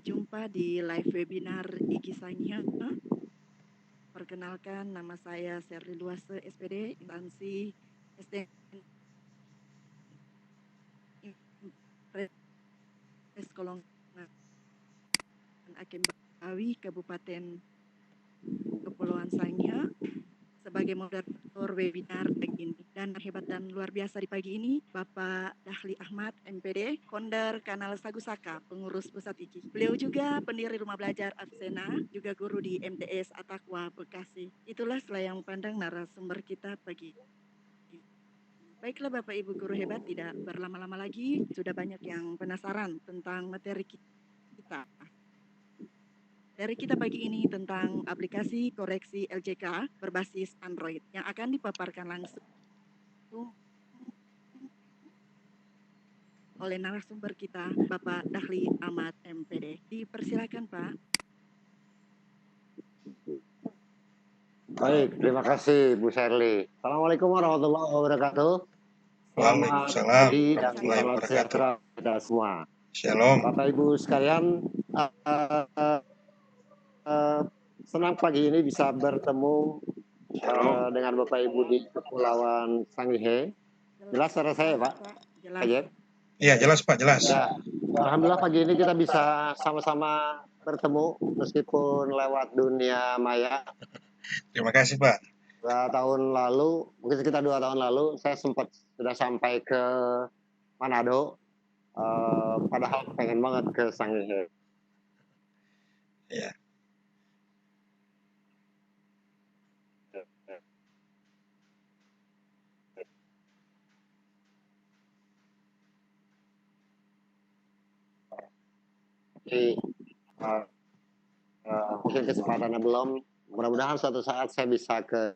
berjumpa di live webinar Iki Sangnya. Perkenalkan, nama saya Serli Luase, SPD, instansi SDN Impres Kolongan Akem Bawi, Kabupaten Kepulauan Sangnya, sebagai moderator webinar pagi ini. Dan hebat dan luar biasa di pagi ini, Bapak Dahli Ahmad, MPD, founder kanal Sagu Saka, pengurus pusat IKI. Beliau juga pendiri Rumah Belajar Arsena, juga guru di MTS Atakwa, Bekasi. Itulah selayang pandang narasumber kita pagi ini. Baiklah Bapak Ibu guru hebat, tidak berlama-lama lagi, sudah banyak yang penasaran tentang materi kita. Dari kita pagi ini tentang aplikasi koreksi LJK berbasis Android yang akan dipaparkan langsung oleh narasumber kita, Bapak Dahli Ahmad, MPD. Dipersilakan, Pak. Baik, terima kasih Bu Sherly. Assalamualaikum warahmatullahi wabarakatuh. Selamat Waalaikumsalam pagi dan warahmatullahi salam wabarakatuh. sejahtera kita semua. Shalom. Bapak Ibu sekalian, senang pagi ini bisa bertemu Shalom. dengan Bapak Ibu di Kepulauan Sangihe. Jelas suara saya, Pak? Jelas. Ajep? Iya, jelas Pak, jelas. Ya, alhamdulillah pagi ini kita bisa sama-sama bertemu meskipun lewat dunia maya. Terima kasih Pak. 2 tahun lalu, mungkin sekitar 2 tahun lalu, saya sempat sudah sampai ke Manado, padahal pengen banget ke Sangihe. Iya. Jadi, mungkin kesempatannya belum. Mudah-mudahan suatu saat saya bisa ke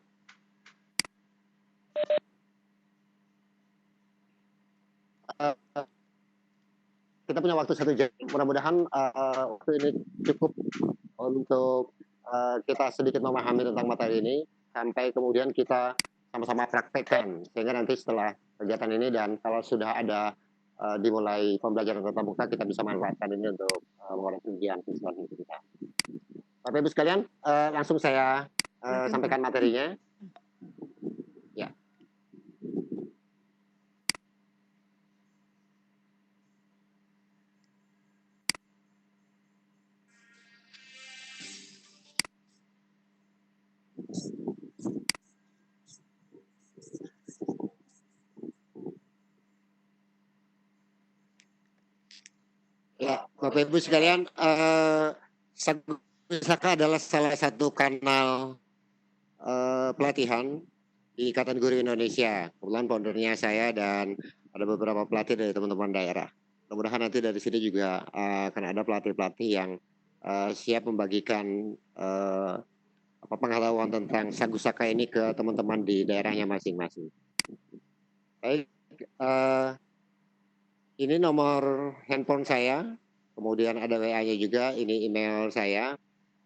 kita punya waktu 1 jam. Mudah-mudahan waktu ini cukup untuk kita sedikit memahami tentang materi ini sampai kemudian kita sama-sama praktekkan sehingga nanti setelah kegiatan ini dan kalau sudah ada dimulai pembelajaran tatap muka kita bisa manfaatkan ini untuk mengurangi ujian siswa kita. Bapak Ibu sekalian, langsung saya sampaikan materinya. Ya. Ya, Bapak Ibu sekalian, Sagu Saka adalah salah satu kanal pelatihan di Ikatan Guru Indonesia. Kebetulan foundernya saya dan ada beberapa pelatih dari teman-teman daerah. Mudah-mudahan nanti dari sini juga akan ada pelatih-pelatih yang siap membagikan pengetahuan tentang Sagu Saka ini ke teman-teman di daerahnya masing-masing. Baik, ini nomor handphone saya, kemudian ada WA-nya juga, ini email saya.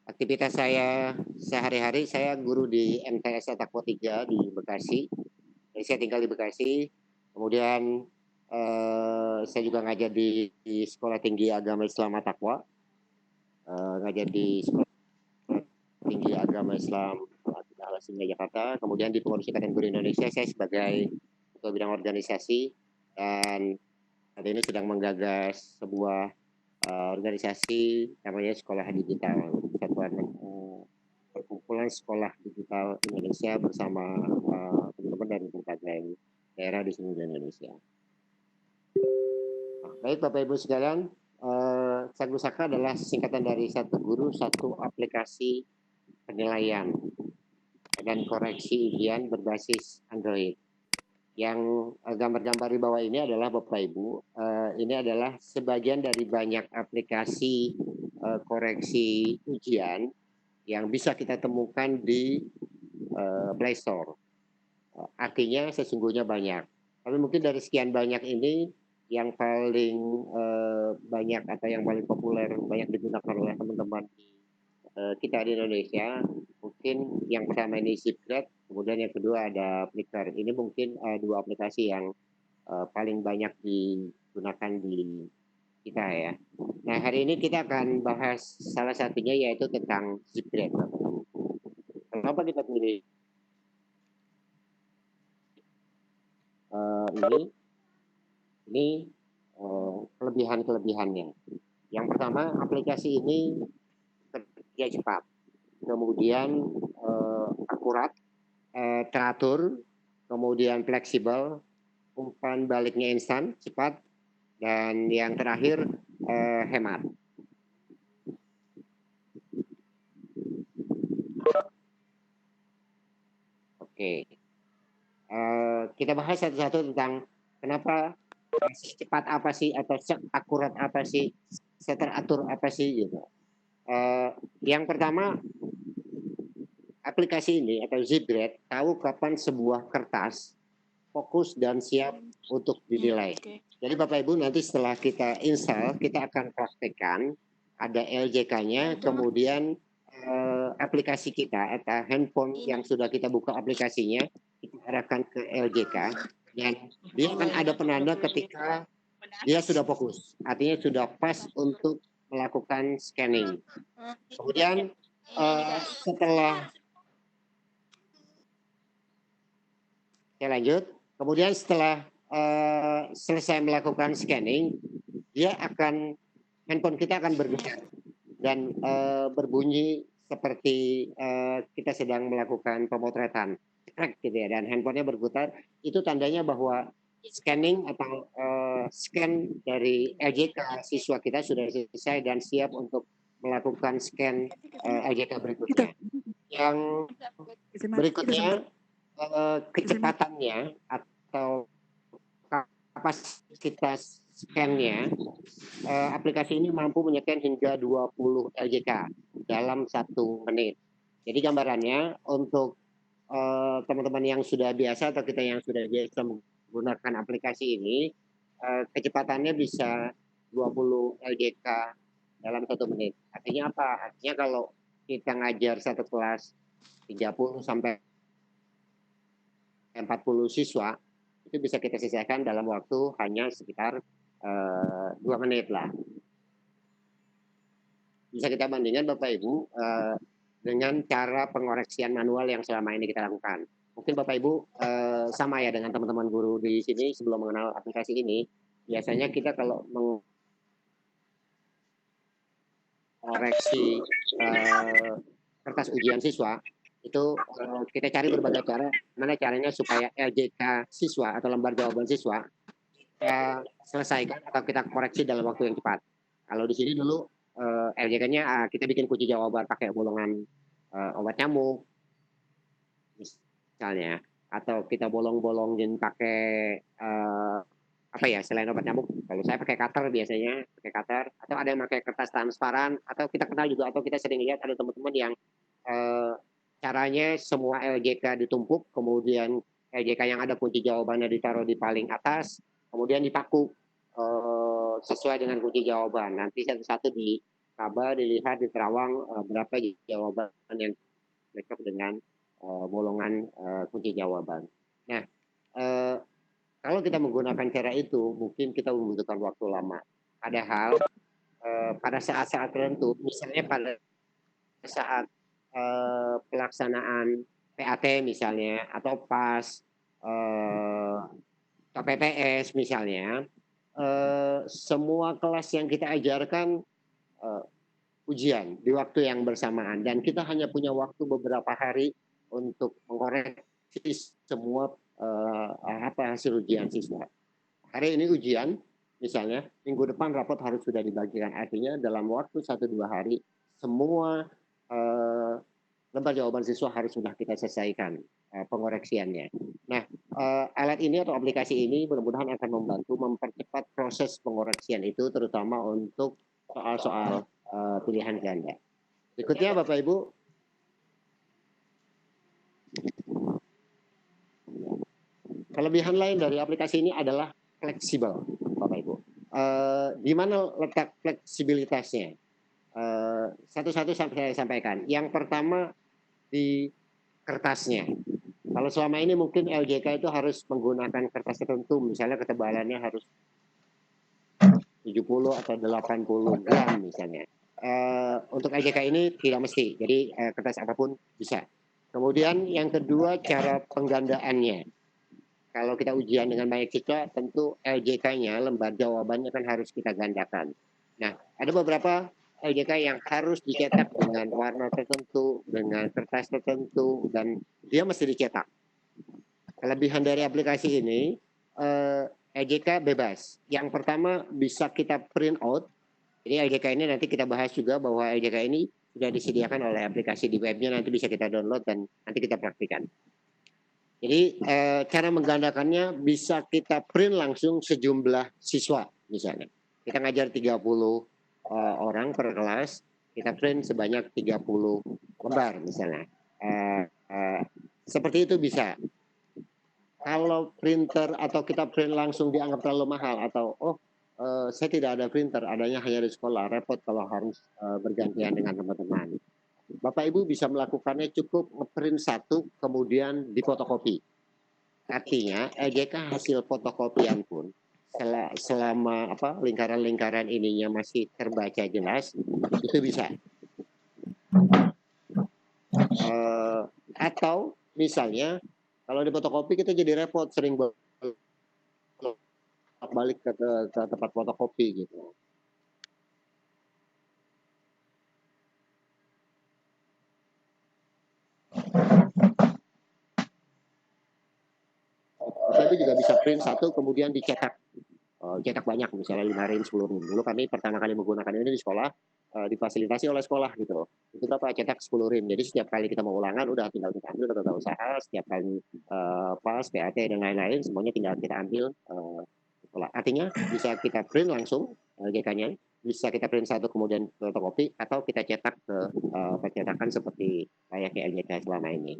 Aktivitas saya sehari-hari, saya guru di MTS Atakwa 3 di Bekasi. Jadi saya tinggal di Bekasi. Kemudian saya juga ngajar di Sekolah Tinggi Agama Islam Atakwa. Ngajar di Sekolah Tinggi Agama Islam Al-Azhar Jakarta. Kemudian di Pengurus Ikatan Guru Indonesia, saya sebagai ketua bidang organisasi dan saat ini sedang menggagas sebuah organisasi namanya Sekolah Digital, Persatuan Perkumpulan Sekolah Digital Indonesia bersama teman-teman dari berbagai daerah di seluruh Indonesia. Baik Bapak Ibu sekalian, Sagu Saka adalah singkatan dari satu guru, satu aplikasi penilaian dan koreksi ujian berbasis Android. Yang gambar-gambar di bawah ini adalah Bapak Ibu, ini adalah sebagian dari banyak aplikasi koreksi ujian yang bisa kita temukan di Play Store. Artinya sesungguhnya banyak. Tapi mungkin dari sekian banyak ini yang paling banyak atau yang paling populer, banyak digunakan oleh teman-teman kita di Indonesia, mungkin yang pertama ini Zipgrad, kemudian yang kedua ada Flickr. Ini mungkin 2 aplikasi yang paling banyak digunakan di kita ya. Nah, hari ini kita akan bahas salah satunya yaitu tentang Zipgrade. Kenapa kita pilih ini kelebihan-kelebihannya. Yang pertama, aplikasi ini kerja cepat, kemudian akurat, teratur, kemudian fleksibel, umpan baliknya instan, cepat, dan yang terakhir hemat. Oke, kita bahas satu-satu tentang kenapa secepat apa sih atau seakurat apa sih, seteratur apa sih gitu. Yang pertama, aplikasi ini atau Zipgrade tahu kapan sebuah kertas fokus dan siap untuk dinilai. Jadi Bapak Ibu nanti setelah kita install, kita akan praktekkan ada LJK-nya, kemudian aplikasi kita atau handphone yang sudah kita buka aplikasinya, kita arahkan ke LJK dan dia akan ada penanda ketika dia sudah fokus, artinya sudah pas untuk melakukan scanning. Kemudian setelah saya lanjut, kemudian setelah selesai melakukan scanning, dia akan handphone kita akan bergetar dan berbunyi seperti kita sedang melakukan pemotretan, gitu ya, dan handphonenya bergetar. Itu tandanya bahwa scanning atau scan dari LJK siswa kita sudah selesai dan siap untuk melakukan scan LJK berikutnya. Yang berikutnya kecepatannya atau kapasitas scan-nya, aplikasi ini mampu menyekan hingga 20 LJK dalam 1 menit. Jadi gambarannya untuk teman-teman yang sudah biasa atau kita yang sudah biasa menggunakan aplikasi ini, kecepatannya bisa 20 LJK dalam 1 menit. Artinya apa? Artinya kalau kita ngajar satu kelas 30 sampai 40 siswa, itu bisa kita selesaikan dalam waktu hanya sekitar 2 menit lah. Bisa kita bandingkan Bapak Ibu dengan cara pengoreksian manual yang selama ini kita lakukan. Mungkin Bapak Ibu sama ya dengan teman-teman guru di sini sebelum mengenal aplikasi ini, biasanya kita kalau mengoreksi kertas ujian siswa, itu kita cari berbagai cara, mana caranya supaya LJK siswa atau lembar jawaban siswa kita selesaikan atau kita koreksi dalam waktu yang cepat. Kalau di sini dulu LJK-nya kita bikin kunci jawaban pakai bolongan obat nyamuk misalnya, atau kita bolong-bolongin pakai apa ya selain obat nyamuk. Kalau saya pakai cutter biasanya, pakai cutter, atau ada yang pakai kertas transparan, atau kita kenal juga atau kita sering lihat ada teman-teman yang caranya semua LJK ditumpuk, kemudian LJK yang ada kunci jawabannya ditaruh di paling atas, kemudian dipaku sesuai dengan kunci jawaban. Nanti satu-satu dikaba, dilihat, diterawang berapa jawaban yang cocok dengan bolongan kunci jawaban. Nah, kalau kita menggunakan cara itu, mungkin kita membutuhkan waktu lama. Padahal pada saat-saat tertentu, misalnya pada saat pelaksanaan PAT misalnya, atau PAS, KPPS misalnya, semua kelas yang kita ajarkan ujian di waktu yang bersamaan, dan kita hanya punya waktu beberapa hari untuk mengoreksi semua hasil ujian siswa. Hari ini ujian, misalnya minggu depan rapot harus sudah dibagikan, artinya dalam waktu 1-2 hari semua lembar jawaban siswa harus sudah kita selesaikan pengoreksiannya. Nah, alat ini atau aplikasi ini mudah-mudahan akan membantu mempercepat proses pengoreksian itu, terutama untuk soal-soal pilihan ganda. Berikutnya Bapak Ibu, kelebihan lain dari aplikasi ini adalah fleksibel, Bapak Ibu. Di mana letak fleksibilitasnya? Satu-satu saya sampaikan. Yang pertama di kertasnya. Kalau selama ini mungkin LJK itu harus menggunakan kertas tertentu, misalnya ketebalannya harus 70 atau 80 gram misalnya. Untuk LJK ini tidak mesti, jadi kertas apapun bisa. Kemudian yang kedua, cara penggandaannya. Kalau kita ujian dengan banyak siswa, tentu LJK-nya, lembar jawabannya kan harus kita gandakan. Nah, ada beberapa LJK yang harus dicetak dengan warna tertentu, dengan kertas tertentu, dan dia mesti dicetak. Kelebihan dari aplikasi ini, LJK bebas. Yang pertama bisa kita print out. Jadi LJK ini nanti kita bahas juga bahwa LJK ini sudah disediakan oleh aplikasi di webnya, nanti bisa kita download dan nanti kita praktikan. Jadi cara menggandakannya bisa kita print langsung sejumlah siswa misalnya. Kita ngajar 30 orang per kelas, kita print sebanyak 30 lembar misalnya. Seperti itu bisa. Kalau printer atau kita print langsung dianggap terlalu mahal atau saya tidak ada printer, adanya hanya di sekolah, repot kalau harus bergantian dengan teman-teman. Bapak Ibu bisa melakukannya cukup ngeprint satu kemudian difotokopi. Artinya LJK hasil fotokopian pun selama lingkaran-lingkaran ininya masih terbaca jelas itu bisa. Atau misalnya kalau difotokopi kita jadi repot, sering balik ke tempat fotokopi gitu. Tapi juga bisa print satu kemudian dicetak, cetak banyak misalnya 5 rim 10 rim. Dulu kami pertama kali menggunakan ini di sekolah, difasilitasi oleh sekolah gitu. Itu berapa, cetak 10 rim. Jadi setiap kali kita mau ulangan udah tinggal kita ambil tata usaha, setiap kali PAS, PAT dan lain-lain semuanya tinggal kita ambil sekolah. Artinya bisa kita print langsung LJK-nya, bisa kita print satu kemudian fotokopi atau kita cetak ke percetakan seperti layaknya LJK selama ini.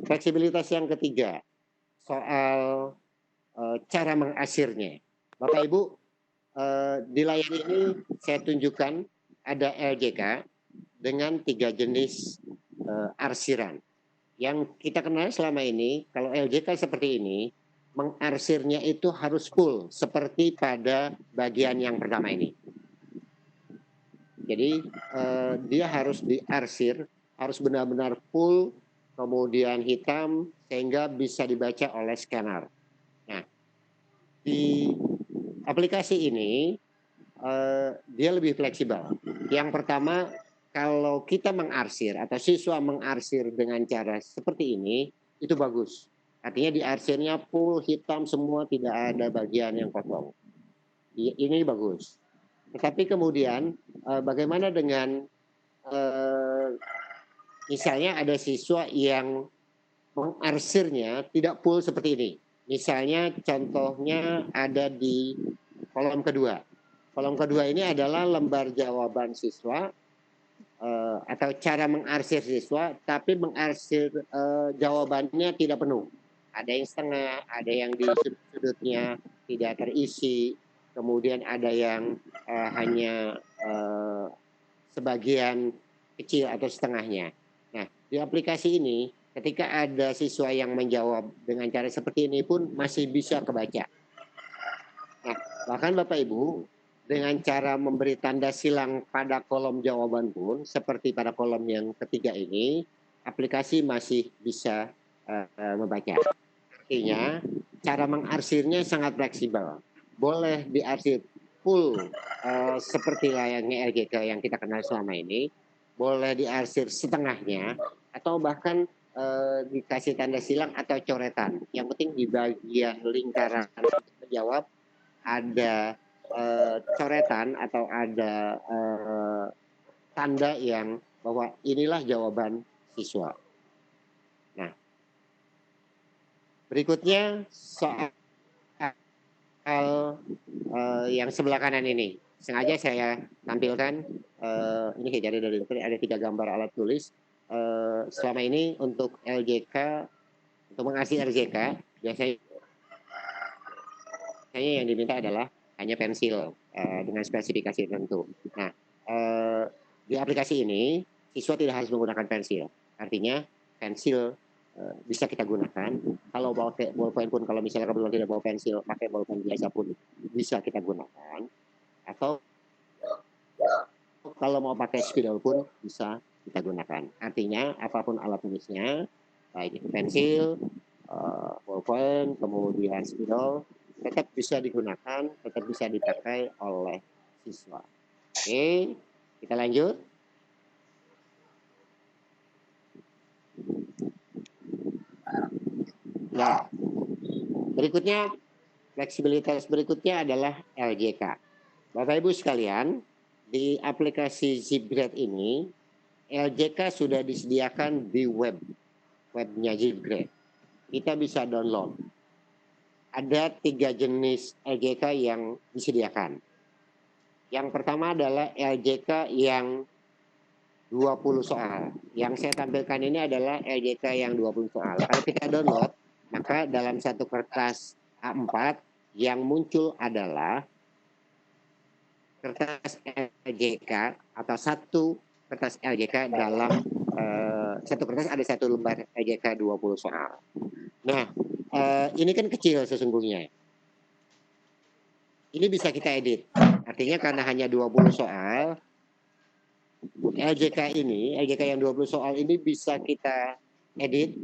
Fleksibilitas yang ketiga soal cara mengarsirnya. Bapak Ibu, di layar ini saya tunjukkan ada LJK dengan 3 jenis arsiran. Yang kita kenal selama ini, kalau LJK seperti ini, mengarsirnya itu harus full, seperti pada bagian yang pertama ini. Jadi dia harus diarsir, harus benar-benar full, kemudian hitam, sehingga bisa dibaca oleh scanner. Nah, di aplikasi ini dia lebih fleksibel. Yang pertama, kalau kita mengarsir atau siswa mengarsir dengan cara seperti ini, itu bagus. Artinya diarsirnya full hitam semua, tidak ada bagian yang kosong. Ini bagus. Tetapi kemudian bagaimana dengan misalnya ada siswa yang mengarsirnya tidak full seperti ini. Misalnya contohnya ada di kolom kedua. Kolom kedua ini adalah lembar jawaban siswa atau cara mengarsir siswa, tapi mengarsir jawabannya tidak penuh. Ada yang setengah, ada yang di sudut-sudutnya tidak terisi, kemudian ada yang hanya sebagian kecil atau setengahnya. Nah, di aplikasi ini ketika ada siswa yang menjawab dengan cara seperti ini pun masih bisa kebaca. Nah, bahkan Bapak Ibu dengan cara memberi tanda silang pada kolom jawaban pun seperti pada kolom yang ketiga ini, aplikasi masih bisa membaca. Artinya cara mengarsirnya sangat fleksibel. Boleh diarsir full seperti layaknya LJK yang kita kenal selama ini, boleh diarsir setengahnya, atau bahkan dikasih tanda silang atau coretan. Yang penting di bagian lingkaran menjawab ada coretan atau ada tanda yang bahwa inilah jawaban siswa. Nah, berikutnya soal yang sebelah kanan ini. Sengaja saya tampilkan, ini jadi dari ada 3 gambar alat tulis. Selama ini untuk LJK, untuk mengasih LJK, biasanya yang diminta adalah hanya pensil dengan spesifikasi tertentu. Nah, di aplikasi ini, siswa tidak harus menggunakan pensil. Artinya, pensil bisa kita gunakan. Kalau pakai bolpen pun, kalau misalnya kebetulan tidak bawa pensil, pakai bolpen biasa pun bisa kita gunakan. Atau kalau mau pakai spidol pun bisa kita gunakan. Artinya apapun alat tulisnya, baik itu pensil, bolpen, kemudian spidol, tetap bisa digunakan, tetap bisa dipakai oleh siswa. Oke, kita lanjut. Nah, berikutnya, fleksibilitas berikutnya adalah LJK. Bapak Ibu sekalian, di aplikasi Zipgrade ini, LJK sudah disediakan di webnya Zipgrade. Kita bisa download. Ada 3 jenis LJK yang disediakan. Yang pertama adalah LJK yang 20 soal. Yang saya tampilkan ini adalah LJK yang 20 soal. Kalau kita download, maka dalam satu kertas A4 yang muncul adalah kertas LJK atau satu kertas LJK dalam satu kertas ada satu lembar LJK 20 soal. Nah, ini kan kecil sesungguhnya. Ini bisa kita edit. Artinya karena hanya 20 soal, LJK yang 20 soal ini bisa kita edit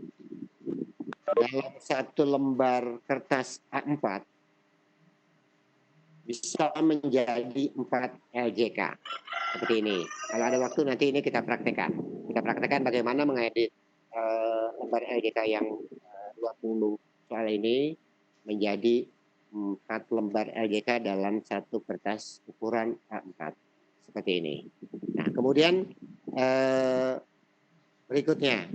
dalam satu lembar kertas A4 bisa menjadi 4 LJK seperti ini. Kalau ada waktu nanti ini kita praktekkan. Kita praktekkan bagaimana mengedit lembar LJK yang 20 soal ini menjadi 4 lembar LJK dalam satu kertas ukuran A4 seperti ini. Nah, kemudian berikutnya,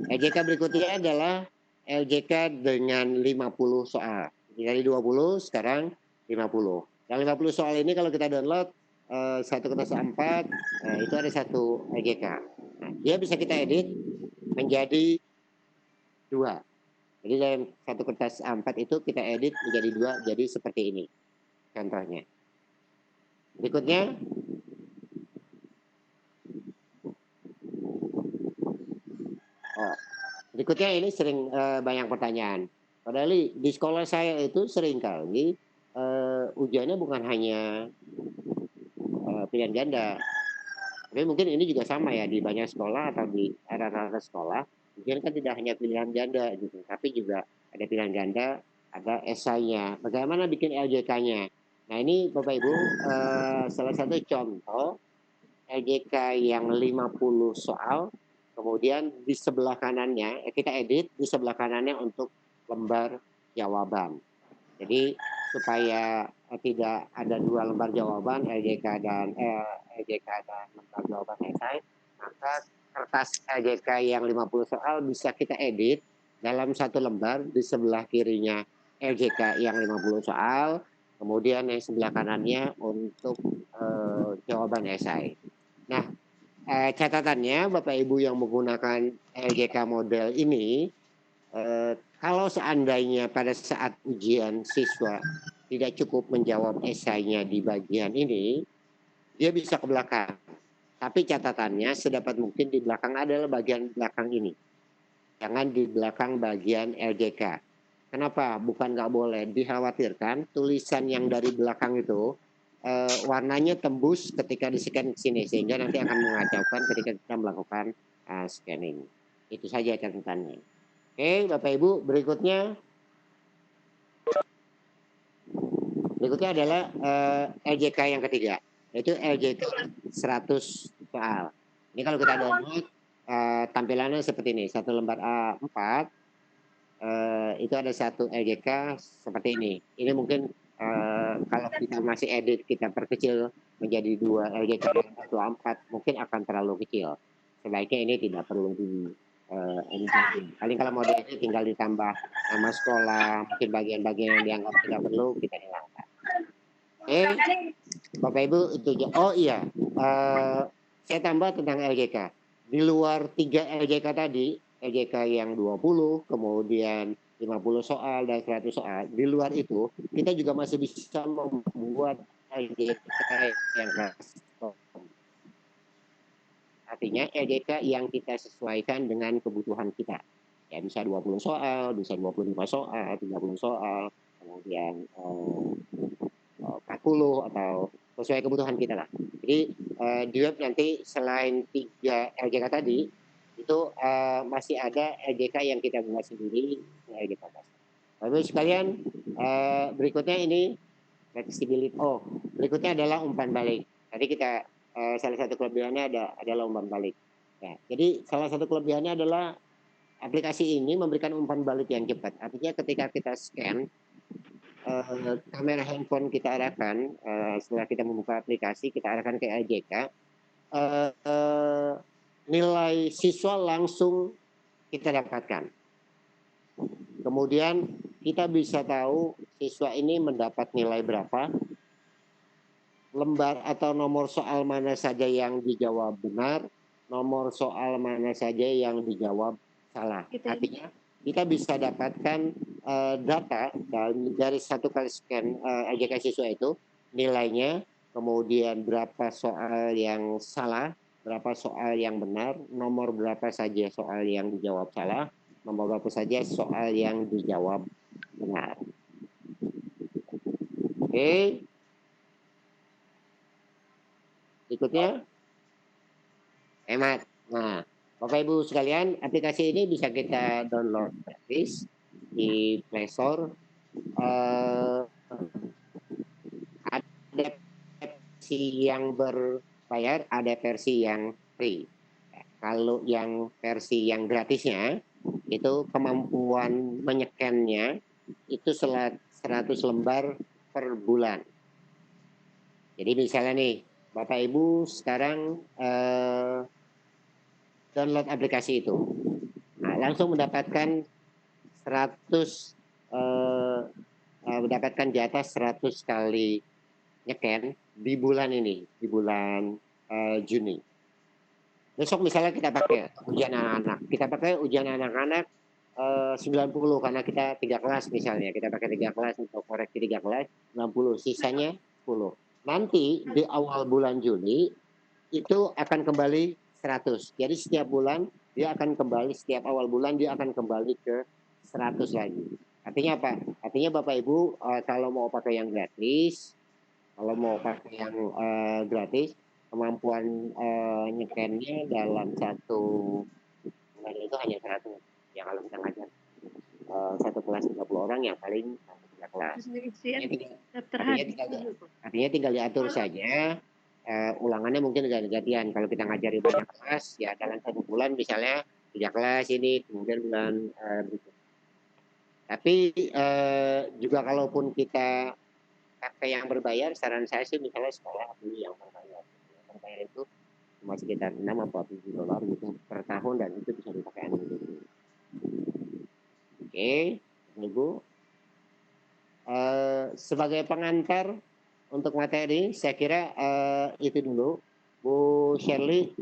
LJK berikutnya adalah LJK dengan 50 soal. Dari 20 sekarang 50. Yang 50 soal ini kalau kita download satu kertas A4 itu ada satu LJK. Nah, dia bisa kita edit menjadi 2. Jadi dalam satu kertas A4 itu kita edit menjadi 2, jadi seperti ini contohnya. Berikutnya, berikutnya ini sering banyak pertanyaan. Padahal di sekolah saya itu sering kali ujiannya bukan hanya pilihan ganda. Tapi mungkin ini juga sama ya di banyak sekolah atau di rata-rata sekolah. Ujian kan tidak hanya pilihan ganda gitu, tapi juga ada pilihan ganda, ada esainya. Bagaimana bikin LJK-nya? Nah ini Bapak Ibu salah satu contoh LJK yang 50 soal. Kemudian di sebelah kanannya, kita edit di sebelah kanannya untuk lembar jawaban. Jadi supaya tidak ada 2 lembar jawaban, LJK dan lembar jawaban esai, maka kertas LJK yang 50 soal bisa kita edit dalam satu lembar, di sebelah kirinya LJK yang 50 soal, kemudian yang sebelah kanannya untuk jawaban esai. Nah, catatannya Bapak Ibu yang menggunakan LJK model ini, kalau seandainya pada saat ujian siswa tidak cukup menjawab esainya di bagian ini, dia bisa ke belakang. Tapi catatannya sedapat mungkin di belakang adalah bagian belakang ini. Jangan di belakang bagian LJK. Kenapa? Bukan nggak boleh, dikhawatirkan tulisan yang dari belakang itu warnanya tembus ketika di-scan ke sini, sehingga nanti akan mengacaukan ketika kita melakukan scanning. Itu saja catatannya. Oke, Bapak Ibu, berikutnya adalah LJK yang ketiga, yaitu LJK 100 soal. Ini kalau kita download tampilannya seperti ini, satu lembar A4 itu ada satu LJK seperti ini. Ini mungkin kalau kita masih edit, kita perkecil menjadi 2 LJK dan 1 A4, mungkin akan terlalu kecil. Sebaiknya ini tidak perlu di edit. Paling kalau mau diedit tinggal ditambah nama sekolah, mungkin bagian-bagian yang dianggap tidak perlu kita hilangkan. Bapak Ibu itu aja. Oh iya, saya tambah tentang LJK. Di luar 3 LJK tadi, LJK yang 20, kemudian 50 soal dan 100 soal, di luar itu kita juga masih bisa membuat LJK yang custom. Artinya LJK yang kita sesuaikan dengan kebutuhan kita. Ya bisa 20 soal, bisa 25 soal, 30 soal, kemudian 40 atau sesuai kebutuhan kita lah. Jadi di web nanti selain 3 LJK tadi, itu masih ada LJK yang kita buat sendiri, LJK dasar. Lalu sekalian, berikutnya ini flexibility. Oh, berikutnya adalah umpan balik. Tadi kita salah satu kelebihannya adalah umpan balik. Ya, jadi salah satu kelebihannya adalah aplikasi ini memberikan umpan balik yang cepat. Artinya ketika kita scan kamera handphone kita arahkan, setelah kita membuka aplikasi kita arahkan ke LJK, nilai siswa langsung kita dapatkan. Kemudian kita bisa tahu siswa ini mendapat nilai berapa, lembar atau nomor soal mana saja yang dijawab benar, nomor soal mana saja yang dijawab salah. Artinya kita bisa dapatkan data dari satu kali scan LJK siswa itu, nilainya, kemudian berapa soal yang salah, berapa soal yang benar, nomor berapa saja soal yang dijawab salah, nomor berapa saja soal yang dijawab benar. Oke. Berikutnya, hemat. Nah, Bapak Ibu sekalian, aplikasi ini bisa kita download gratis di Play Store. Ada versi yang berbayar, ada versi yang free. Kalau yang versi yang gratisnya, itu kemampuan menyekannya itu 100 lembar per bulan. Jadi misalnya nih, Bapak Ibu sekarang download aplikasi itu. Nah, langsung mendapatkan 100 mendapatkan di atas 100 kali nyeken di bulan ini, di bulan Juni. Besok misalnya kita pakai ujian anak-anak. Kita pakai ujian anak-anak 90 karena kita 3 kelas misalnya. Kita pakai 3 kelas untuk koreksi 3 kelas, 60, sisanya 10. Nanti di awal bulan Juni itu akan kembali 100. Jadi setiap bulan dia akan kembali, setiap awal bulan dia akan kembali ke 100 lagi. Artinya apa? Artinya Bapak Ibu kalau mau pakai yang gratis, kemampuan nyekennya dalam satu bulan itu hanya 100. Ya kalau kita ngajar satu kelas 30 orang yang paling 3 kelas. Artinya tinggal diatur saja. Ulangannya mungkin ganti-gantian. Kalau kita ngajari banyak kelas, ya dalam satu bulan misalnya 3 kelas ini, kemudian bulan berikutnya. Tapi juga kalaupun kita pakai yang berbayar, saran saya sih misalnya sekolah beli yang berbayar. Yang berbayar itu cuma sekitar 6 atau 7 dolar gitu per tahun dan itu bisa dipakai unlimited. Oke, Ibu. Sebagai pengantar untuk materi, saya kira itu dulu. Bu Shirley,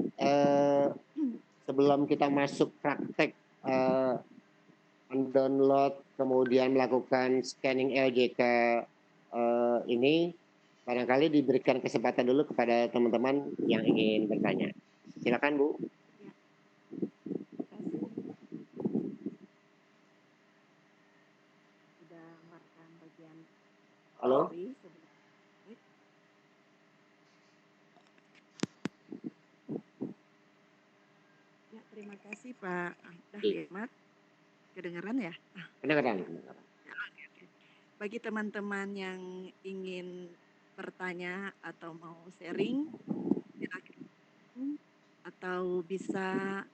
sebelum kita masuk praktek mendownload, kemudian melakukan scanning LJK ini, barangkali diberikan kesempatan dulu kepada teman-teman yang ingin bertanya. Silakan Bu. Sudah merekam bagian Halo. Ya, terima kasih Pak Dahlimat. Kedengaran ya? Kedengaran. Bagi teman-teman yang ingin bertanya atau mau sharing, silakan atau bisa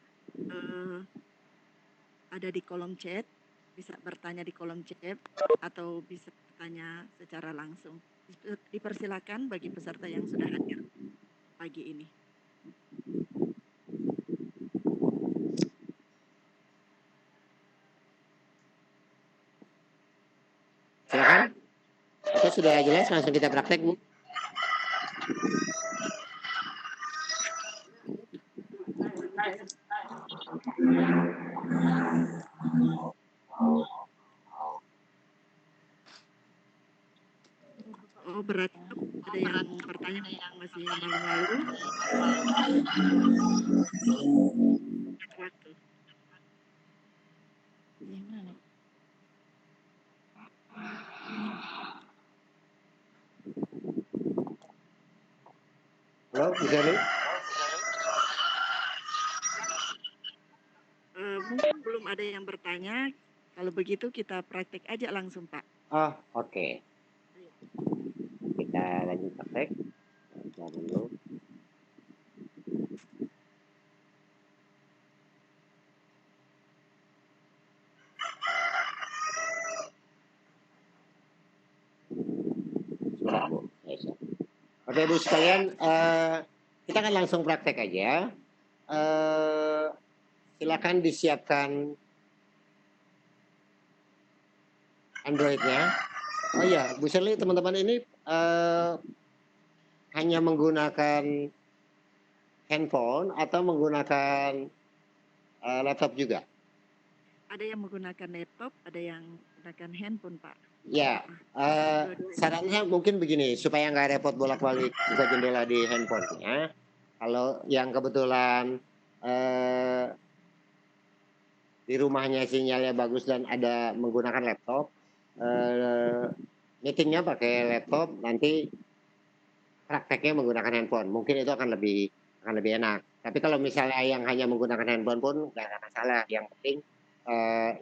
ada di kolom chat, bisa bertanya di kolom chat atau bisa bertanya secara langsung. Dipersilakan bagi peserta yang sudah hadir pagi ini. Silakan. Itu sudah jelas, langsung kita praktek Bu. Oh, berarti ada yang bertanya yang masih malu-malu. Waktu. Yang mana? Halo, Bu Sherly? Mungkin belum ada yang bertanya. Kalau begitu kita praktek aja langsung, Pak. Oh, oke. Kita lanjut praktek. Sebentar dulu. Sebentar, Bu. Oke, Bu sekalian, kita akan langsung praktek aja. Silakan disiapkan Android-nya. Oh iya, Bu Sherly, teman-teman ini hanya menggunakan handphone atau menggunakan laptop juga? Ada yang menggunakan laptop, ada yang menggunakan handphone, Pak. Ya, sarannya mungkin begini, supaya nggak repot bolak-balik buka jendela di handphonenya. Kalau yang kebetulan di rumahnya sinyalnya bagus dan ada menggunakan laptop, meetingnya pakai laptop, nanti prakteknya menggunakan handphone. Mungkin itu akan lebih enak. Tapi kalau misalnya yang hanya menggunakan handphone pun nggak ada masalah. Yang penting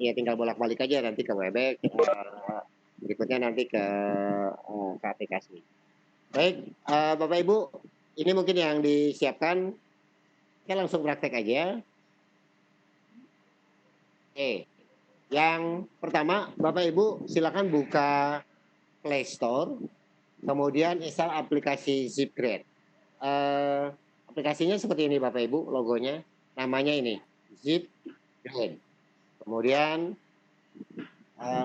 ya tinggal bolak-balik aja nanti ke Webex, berikutnya nanti ke aplikasi. Baik, Bapak Ibu, ini mungkin yang disiapkan. Kita langsung praktek aja. Oke, yang pertama Bapak Ibu silakan buka Play Store, kemudian install aplikasi Zipgrade. Aplikasinya seperti ini Bapak Ibu, logonya, namanya ini Zipgrade. Kemudian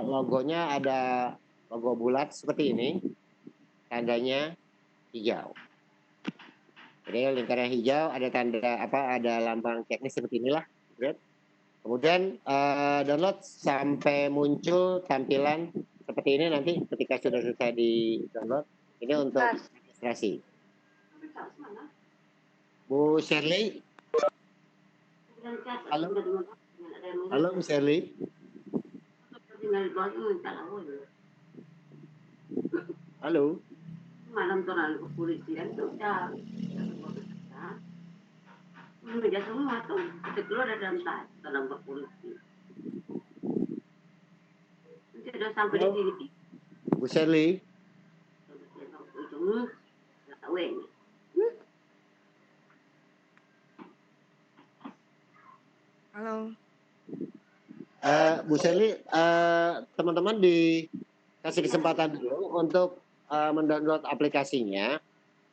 logonya ada logo bulat seperti ini, tandanya hijau. Jadi lingkaran hijau ada tanda ada lambang teknis seperti inilah. Kemudian download sampai muncul tampilan seperti ini nanti ketika sudah selesai di download. Ini untuk registrasi. Bu Sherly. Halo. Halo Bu Sherly. Halo. Malam terlalu kepolisian tuh udah meja semua tuh kita keluar dari dalam polisi nanti udah sampai di sini Bu Sherly. itu nggak tahu ini Halo. Bu Sherly, teman-teman dikasih kesempatan dulu untuk mendownload aplikasinya,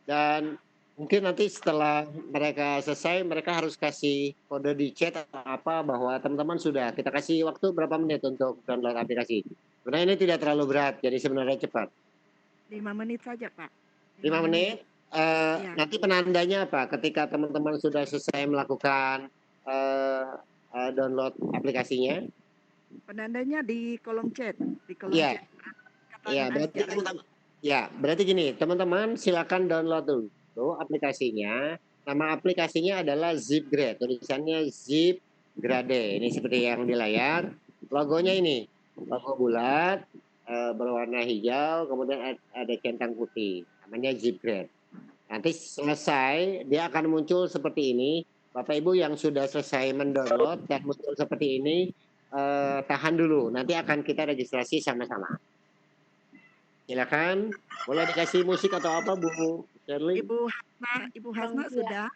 dan mungkin nanti setelah mereka selesai mereka harus kasih kode di chat atau apa bahwa teman-teman sudah. Kita kasih waktu berapa menit untuk download aplikasi. Sebenarnya ini tidak terlalu berat, jadi sebenarnya cepat. 5 menit saja, Pak. 5 menit. Ya. Nanti penandanya apa? Ketika teman-teman sudah selesai melakukan download aplikasinya. Penandanya di kolom chat. Di kolom Iya. chat. Iya, berarti teman-teman. Ya, berarti gini, teman-teman silakan download dulu aplikasinya. Nama aplikasinya adalah Zipgrade. Tulisannya Zipgrade. Ini seperti yang di layar. Logonya ini, logo bulat berwarna hijau, kemudian ada centang putih. Namanya Zipgrade. Nanti selesai, dia akan muncul seperti ini. Bapak Ibu yang sudah selesai mendownload dan muncul seperti ini, tahan dulu. Nanti akan kita registrasi sama-sama. Silakan, boleh dikasih musik atau apa Bu Sherly? Ibu Hasna sudah.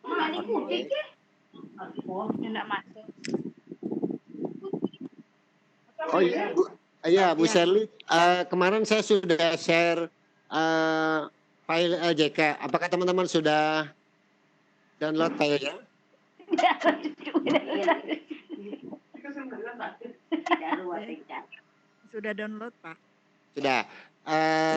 Oke. nggak masuk Oh iya, Bu Sherly, kemarin saya sudah share file LJK. Apakah teman-teman sudah download filenya? Sudah download, Pak. Sudah.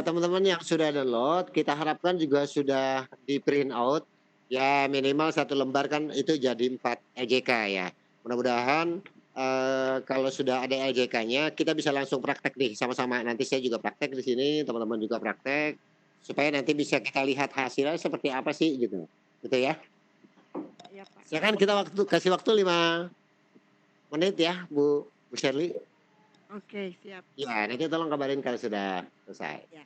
Teman-teman yang sudah download, kita harapkan juga sudah di print out. Ya minimal 1 lembar kan itu jadi 4 LJK ya. Mudah-mudahan kalau sudah ada LJK-nya, kita bisa langsung praktek nih sama-sama. Nanti saya juga praktek di sini, teman-teman juga praktek, supaya nanti bisa kita lihat hasilnya seperti apa sih gitu. Gitu ya. Iya, Pak. Silakan kita kasih waktu 5 menit ya, Bu Bu Shirley. Oke, siap. Ya, nanti tolong kabarin kalau sudah selesai. Ya.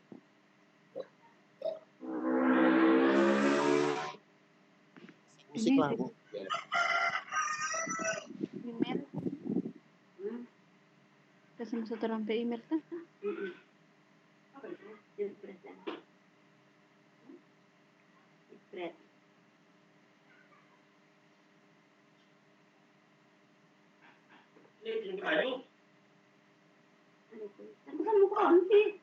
Musik Ini lah, Bu. Ya. email kasih setoran pe email kan? Jepret ya. Jepret. Kan bukan mau kunci.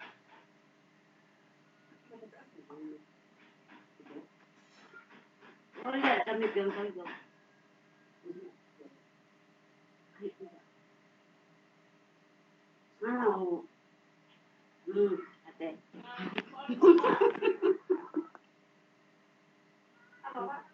Oh iya, kami bilang kali dong. Mau. Ate. Apa, Pak?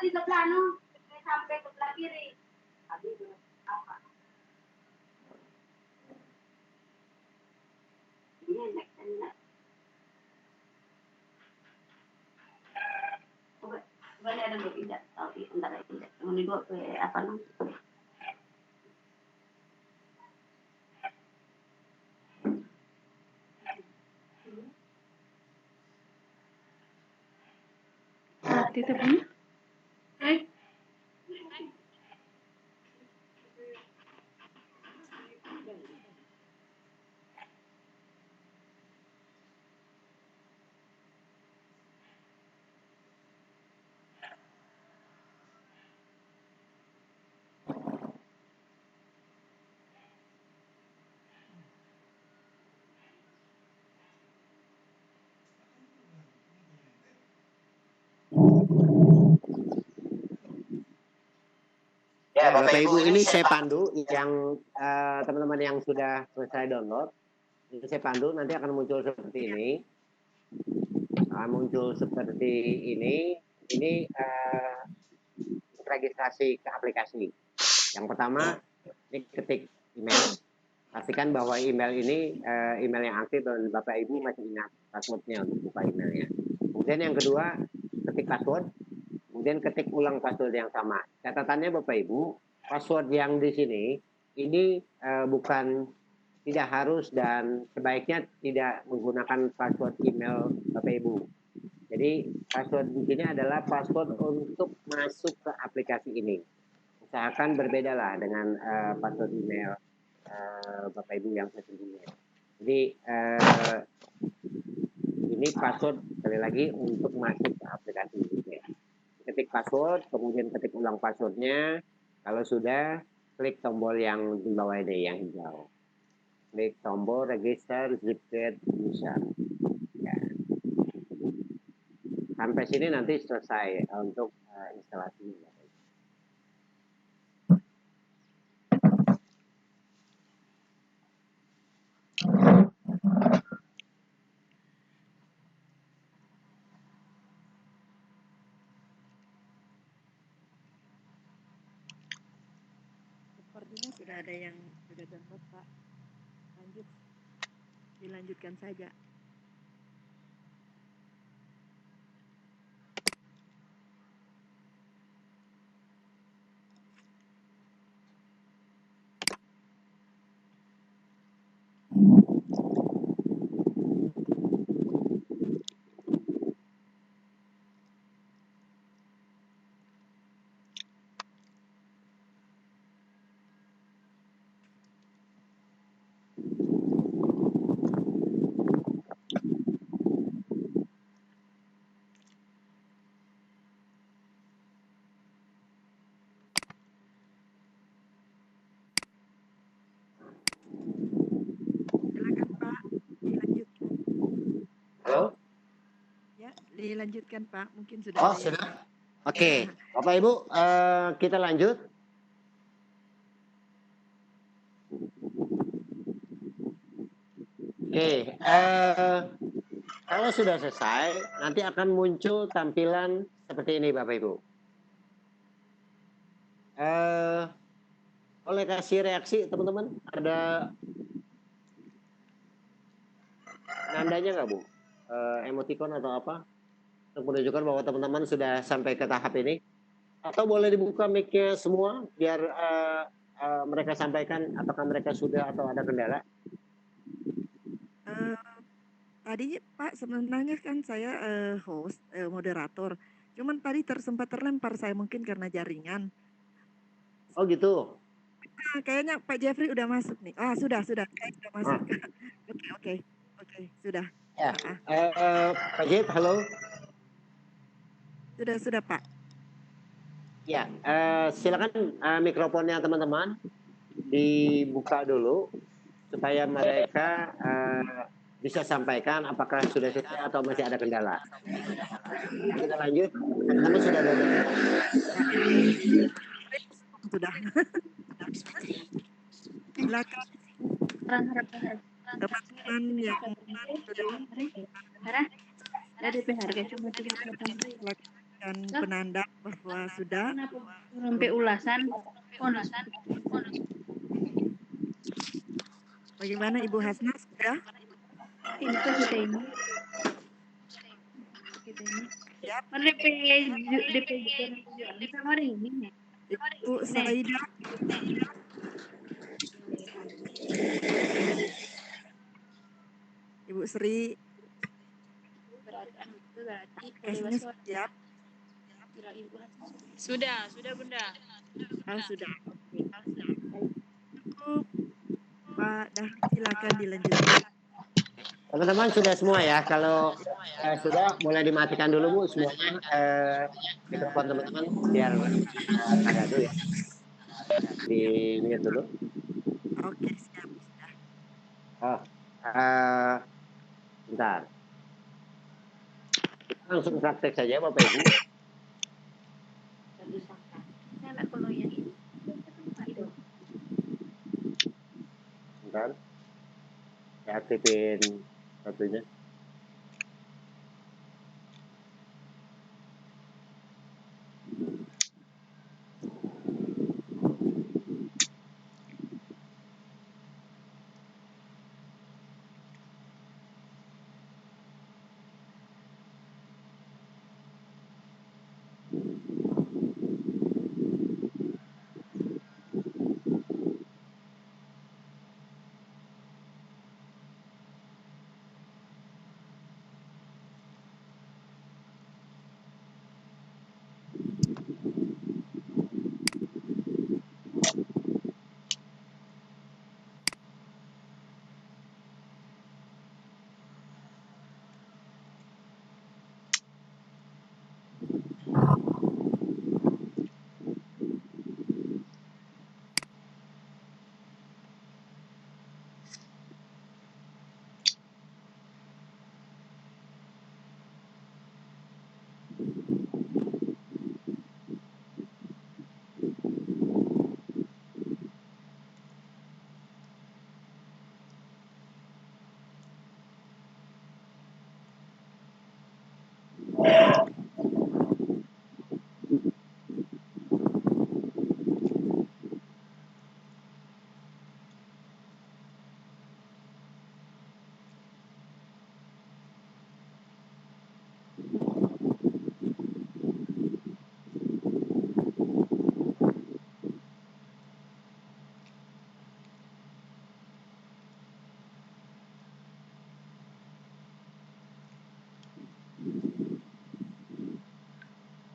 Di sebelah sampai ke sebelah kiri. Habis itu apa? Ini enak. Coba ada dulu tidak tahu antara tidak. Ini dua apa namanya? Tita punya? Ya, Bapak Ibu, ini saya pandu yang teman-teman yang sudah selesai download. Ini saya pandu, nanti akan muncul seperti ini. Muncul seperti ini. Ini registrasi ke aplikasi. Yang pertama, ini ketik email. Pastikan bahwa email ini email yang aktif dan Bapak Ibu masih ingat passwordnya untuk buka emailnya. Kemudian yang kedua, ketik password. Kemudian ketik ulang password yang sama. Catatannya Bapak Ibu, password yang di sini ini bukan tidak harus dan sebaiknya tidak menggunakan password email Bapak Ibu. Jadi password di sini adalah password untuk masuk ke aplikasi ini. Usahakan berbeda lah dengan password email Bapak Ibu yang sesungguhnya. Jadi ini password sekali lagi untuk masuk ke aplikasi ini. Ketik password, kemudian ketik ulang passwordnya. Kalau sudah, klik tombol yang di bawah ini, yang hijau. Klik tombol register Zipcode user. Ya. Sampai sini nanti selesai untuk instalasinya. Sepertinya sudah ada yang sudah download, Pak. Dilanjutkan saja. Silakan Pak, dilanjutkan. Halo? Ya, dilanjutkan Pak. Mungkin sudah Oh, ada yang sudah. Oke, Bapak Ibu, kita lanjut. Oke, kalau sudah selesai, nanti akan muncul tampilan seperti ini, Bapak Ibu. Boleh kasih reaksi teman-teman? Ada nandanya nggak, Bu? Emoticon atau apa? Untuk menunjukkan bahwa teman-teman sudah sampai ke tahap ini. Atau boleh dibuka mic-nya semua biar mereka sampaikan apakah mereka sudah atau ada kendala. Tadi Pak sebenarnya kan saya host, moderator. Cuman tadi sempat terlempar saya mungkin karena jaringan. Oh gitu. Kayaknya Pak Jeffrey udah masuk nih. Ah sudah, saya sudah masuk. Ah, Oke, sudah. ya. Pak Jep, halo. Sudah Pak. Ya, silakan mikrofonnya teman-teman dibuka dulu supaya mereka bisa sampaikan apakah sudah selesai atau masih ada kendala. Kita lanjut. Teman-teman sudah ada. Sudah. Silakan teman-teman yang Dari harga cuma 38 melakukan penanda bahwa sudah. sampai ulasan. Bagaimana Ibu Hasna sudah? Ini tuh kita ini. Siap. DP kemarin ini. Ibu Saida. Ibu Sri. Kesnya siap. Sudah Bunda. Sudah. Cukup. Pak Dahlan silakan dilanjutkan. Teman-teman sudah semua ya. Kalau sudah boleh dimatikan dulu Bu semuanya mikrofon teman-teman biar ada dulu ya. Di mute dulu. Oke, siap. Sudah. Oh, bentar. Kita langsung praktek saja Bapak Ibu. Bentar. Saya aktifin satunya.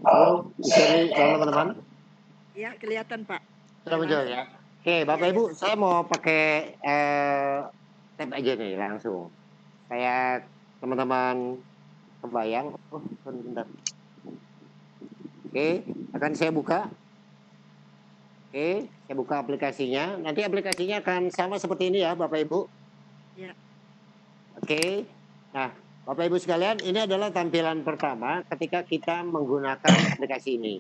Halo, bisa didengar teman-teman? Ya, kelihatan Pak. Sudah muncul ya. Oke, Bapak Ibu, saya mau pakai tab aja nih langsung. Saya teman-teman kebayang. Oh, bentar. Oke, akan saya buka. Oke, saya buka aplikasinya. Nanti aplikasinya akan sama seperti ini ya, Bapak Ibu. Ya. Oke. Nah, Bapak Ibu sekalian, ini adalah tampilan pertama ketika kita menggunakan aplikasi ini.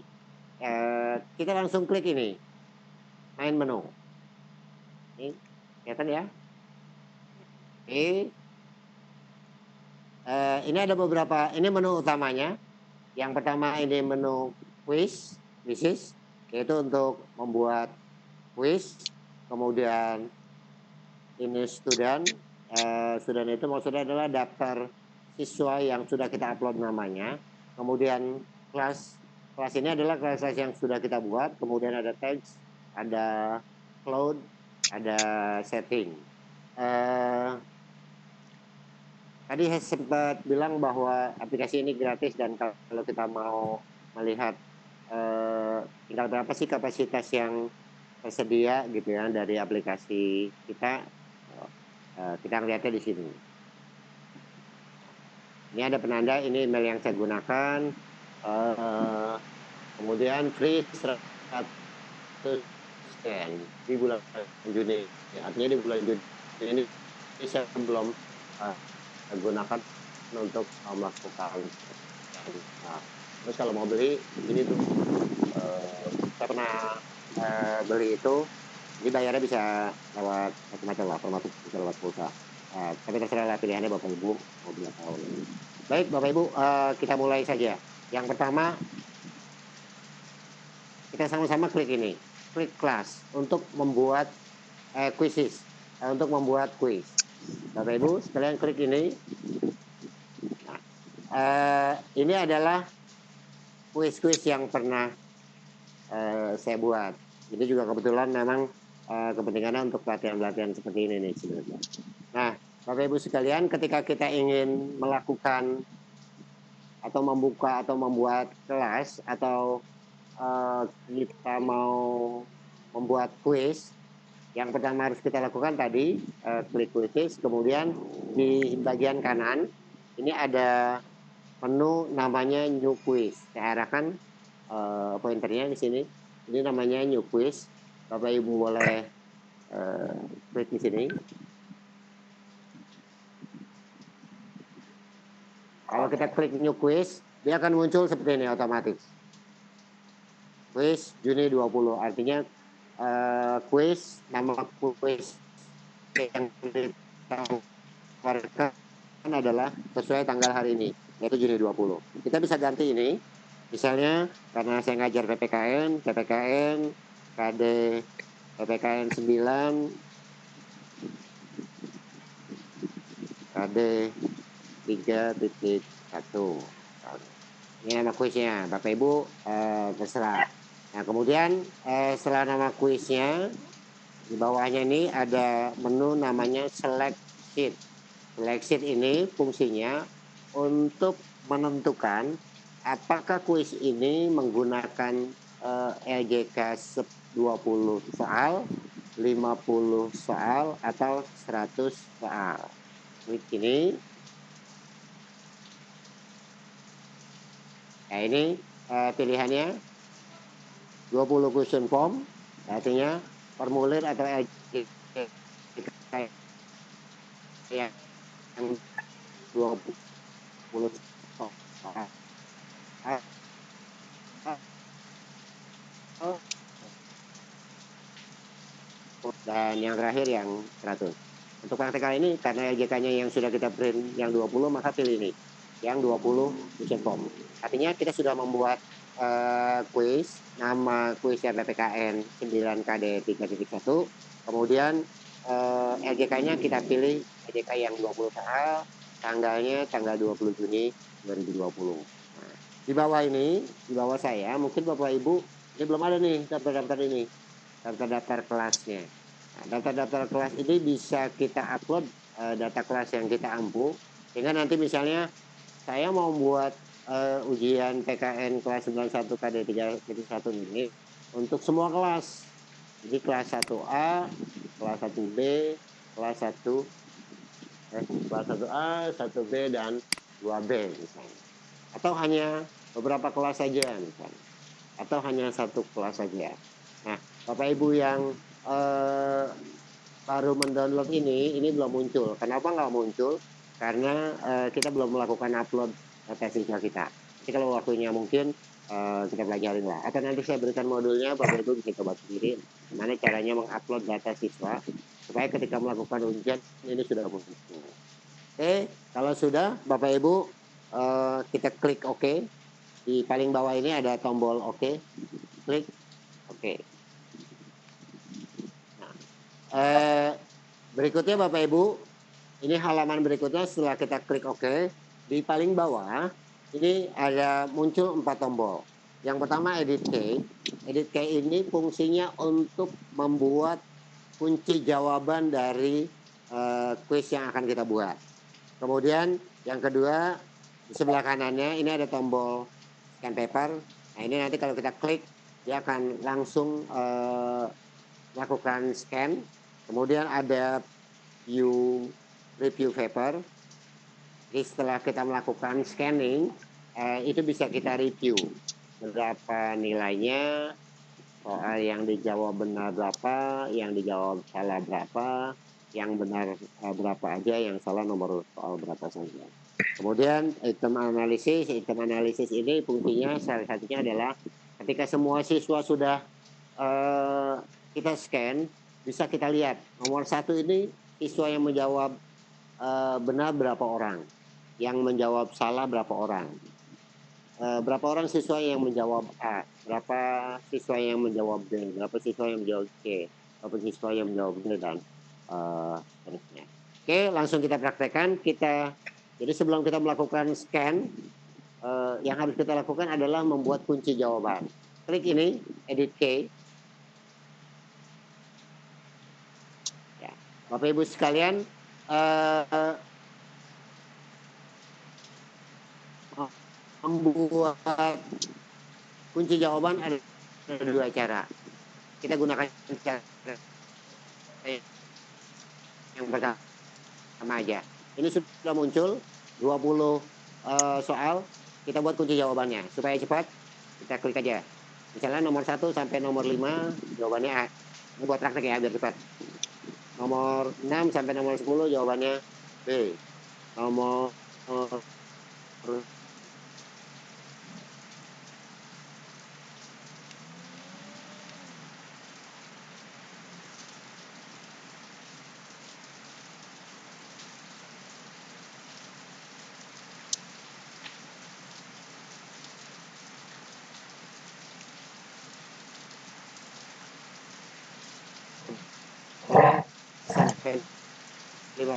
Kita langsung klik ini, main menu. Ini, kelihatan ya? Oke. Ini ada beberapa, ini menu utamanya. Yang pertama ini menu quizzes, yaitu untuk membuat quiz, kemudian ini student. Student itu maksudnya adalah daftar siswa yang sudah kita upload namanya. Kemudian kelas ini adalah kelas yang sudah kita buat. Kemudian ada text, ada cloud, ada setting. Tadi saya sempat bilang bahwa aplikasi ini gratis dan kalau kita mau melihat tinggal berapa sih kapasitas yang tersedia gitu ya dari aplikasi kita, kita lihatnya di sini. Ini ada penanda, ini email yang saya gunakan. Kemudian free 100 scan di bulan Juni. Artinya di bulan Juni ini saya belum gunakan untuk melakukan. Terus kalau mau beli ini tuh saya pernah beli itu, ini bayarnya bisa lewat macam-macam lah, termasuk bisa lewat pulsa. Tapi terserah lah pilihannya Bapak Ibu mau beli atau. Baik Bapak Ibu, kita mulai saja. Yang pertama kita sama-sama klik ini, klik kelas untuk membuat quizzes, untuk membuat quiz. Bapak Ibu sekalian klik ini. Nah, ini adalah quiz-quiz yang pernah saya buat. Ini juga kebetulan memang kepentingannya untuk pelatihan-pelatihan seperti ini nih sebenarnya. Nah, Bapak Ibu sekalian, ketika kita ingin melakukan atau membuka atau membuat kelas atau kita mau membuat quiz, yang pertama harus kita lakukan tadi klik quiz, kemudian di bagian kanan ini ada menu namanya new quiz. Saya arahkan pointernya di sini. Ini namanya new quiz. Bapak Ibu boleh klik di sini. Kalau kita klik new quiz, dia akan muncul seperti ini otomatis. Quiz Juni 20, artinya quiz, nama quiz yang ditawarkan adalah sesuai tanggal hari ini, yaitu Juni 20. Kita bisa ganti ini, misalnya karena saya ngajar PPKN, KD, PPKN 9, KD 3.1. Ini nama kuisnya, Bapak Ibu terserah. Nah kemudian setelah nama kuisnya, di bawahnya ini ada menu namanya select sheet. Select sheet ini fungsinya untuk menentukan apakah kuis ini menggunakan LJK 20 soal, 50 soal, atau 100 soal. Klik ini. Nah ini pilihannya 20 question form, artinya formulir atau LJK yang 20 soal. Dan yang terakhir yang 100. Untuk praktikal ini karena LJK-nya yang sudah kita print yang 20, maka pilih ini yang 20 question form. Artinya kita sudah membuat quiz, nama kuisnya PPKN 9KD 3.1. Kemudian LJK-nya kita pilih LJK yang 20 soal, tanggalnya tanggal 20 Juni 2020. Nah, di bawah ini, di bawah saya, mungkin Bapak Ibu, ini belum ada nih daftar-daftar ini, daftar-daftar kelasnya. Nah, daftar-daftar kelas ini bisa kita upload data kelas yang kita ampu, sehingga nanti misalnya saya mau buat ujian PKN kelas 91 KD 3.1 ini untuk semua kelas. Jadi kelas 1A, kelas 1B, kelas 1A, 1B, dan 2B misalnya. Atau hanya beberapa kelas saja misalnya. Atau hanya satu kelas saja. Nah, Bapak Ibu yang baru mendownload ini belum muncul. Kenapa nggak muncul? Karena kita belum melakukan upload data siswa kita. Jadi kalau waktunya mungkin kita pelajarin lah. Atau nanti saya berikan modulnya, Bapak Ibu bisa coba sendiri. Gimana caranya mengupload data siswa supaya ketika melakukan ujian ini sudah muncul. Oke, kalau sudah Bapak Ibu kita klik OK. Di paling bawah ini ada tombol OK. Klik OK. Berikutnya Bapak Ibu, ini halaman berikutnya setelah kita klik OK, di paling bawah ini ada muncul 4 tombol. Yang pertama Edit Key. Edit Key ini fungsinya untuk membuat kunci jawaban dari kuis yang akan kita buat. Kemudian yang kedua di sebelah kanannya ini ada tombol scan paper. Nah ini nanti kalau kita klik dia akan langsung melakukan scan. Kemudian ada view review paper. Jadi setelah kita melakukan scanning itu bisa kita review berapa nilainya, soal yang dijawab benar berapa, yang dijawab salah berapa, yang benar berapa aja, yang salah nomor soal berapa saja. Kemudian item analisis ini fungsinya salah satunya adalah ketika semua siswa sudah kita scan, bisa kita lihat nomor 1 ini siswa yang menjawab benar berapa orang, yang menjawab salah berapa orang. Berapa orang siswa yang menjawab A, berapa siswa yang menjawab B, berapa siswa yang menjawab C, berapa siswa yang menjawab D, dan seterusnya. Oke, langsung kita praktekkan. Jadi sebelum kita melakukan scan, yang harus kita lakukan adalah membuat kunci jawaban. Klik ini, Edit Key. Ya. Bapak Ibu sekalian, membuat kunci jawaban ada 2 cara. Kita gunakan cara yang pertama aja. Ini sudah muncul 20 soal. Kita buat kunci jawabannya supaya cepat. Kita klik aja. Misalnya nomor 1 sampai nomor 5 jawabannya A. Ini buat praktek ya biar cepat. Nomor 6 sampai nomor 10 jawabannya B. Nomor sampai 5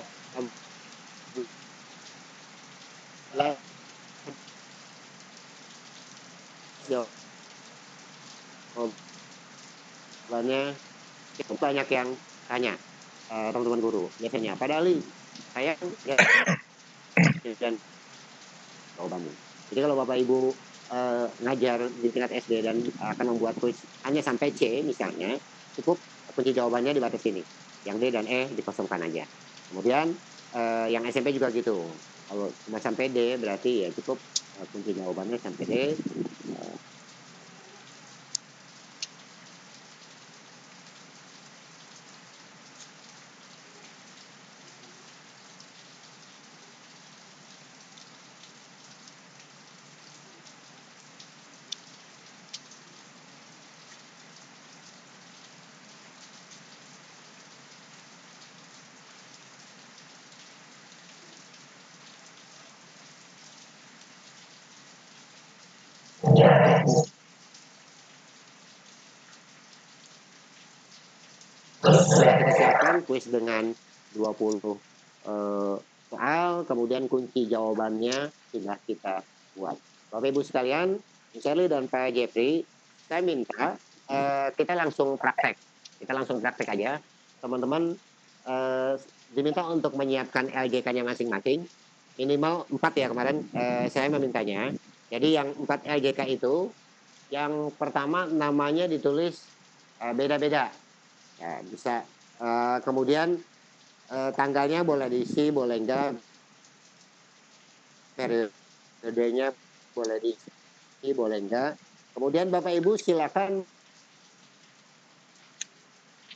jawabannya cukup banyak yang tanya teman-teman guru biasanya. Padahal saya dan jawabannya. Jadi kalau Bapak Ibu ngajar di tingkat SD dan akan membuat kuis hanya sampai C misalnya, cukup kunci jawabannya di batas ini. Yang D dan E dikosongkan aja. Kemudian yang SMP juga gitu. Kalau cuma sampai D berarti ya cukup kunci jawabannya sampai D. Sudah kita siapkan kuis dengan 20 soal, kemudian kunci jawabannya sudah kita buat. Bapak Ibu sekalian, Shirley dan Pak Jeffrey, saya minta kita langsung praktek. Kita langsung praktek aja. Teman-teman diminta untuk menyiapkan LJK-nya masing-masing. Minimal 4 ya kemarin saya memintanya. Jadi yang 4 LJK itu, yang pertama namanya ditulis beda-beda. Ya, bisa kemudian tanggalnya boleh diisi, boleh enggak, periodenya boleh diisi, boleh enggak. Kemudian Bapak Ibu silakan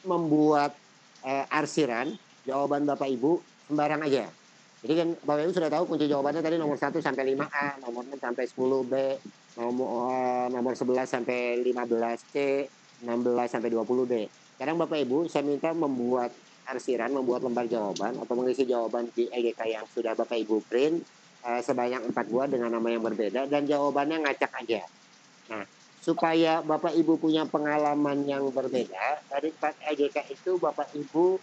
membuat arsiran jawaban Bapak Ibu sembarang aja. Jadi kan Bapak Ibu sudah tahu kunci jawabannya tadi nomor 1 sampai 5A, nomor 6 sampai 10B, nomor 11 sampai 15C, 16 sampai 20D. Sekarang Bapak Ibu saya minta membuat arsiran, membuat lembar jawaban atau mengisi jawaban di LJK yang sudah Bapak Ibu print sebanyak 4 buah dengan nama yang berbeda dan jawabannya ngacak aja. Nah, supaya Bapak Ibu punya pengalaman yang berbeda dari EJK itu Bapak Ibu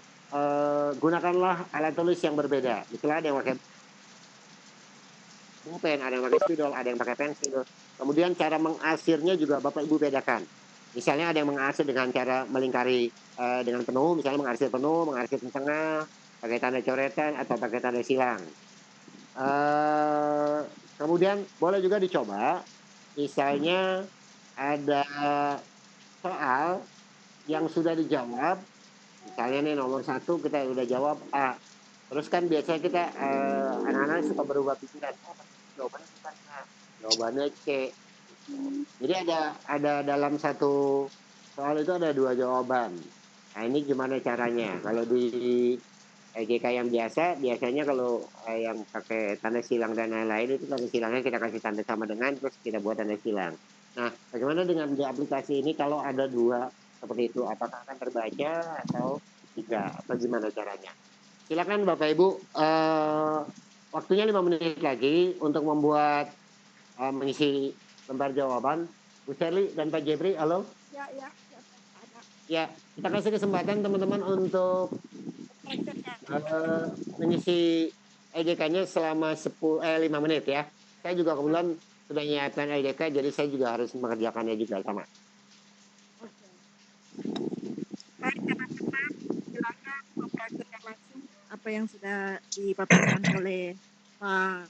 gunakanlah alat tulis yang berbeda. Itulah ada yang pakai pulpen, ada yang pakai spidol, ada yang pakai pensil. Kemudian cara mengarsirnya juga Bapak Ibu bedakan. Misalnya ada yang mengarsir dengan cara melingkari dengan penuh, misalnya mengarsir penuh, mengarsir tengah, pakai tanda coretan atau pakai tanda silang. Kemudian boleh juga dicoba, misalnya ada soal yang sudah dijawab, misalnya nih nomor 1 kita udah jawab A, terus kan biasanya kita anak-anak suka berubah pikiran, jawabannya bukan A, jawabannya C. Jadi ada dalam satu soal itu ada 2 jawaban. Nah ini gimana caranya? Kalau di EJK yang biasanya kalau yang pakai tanda silang dan lain-lain itu tanda silangnya kita kasih tanda sama dengan terus kita buat tanda silang. Nah, bagaimana dengan di aplikasi ini kalau ada 2 seperti itu? Apakah akan terbaca atau tidak? Atau gimana caranya? Silakan Bapak Ibu, waktunya 5 menit lagi untuk membuat mengisi lembar jawaban. Bu Sherly dan Pak Jepri, halo? Ya, ada Ya, kita kasih kesempatan teman-teman untuk mengisi EJK-nya selama 5 menit ya. Saya juga kebetulan sudah menyiapkan EJK, jadi saya juga harus mengerjakannya juga sama. Oke. Baik teman-teman, silakan mempraktikkan langsung apa yang sudah dipaparkan oleh Pak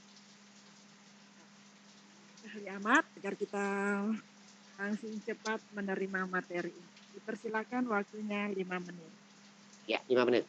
Ahli Ahmad agar kita langsung cepat menerima materi. Dipersilakan waktunya 5 menit. Ya, 5 menit.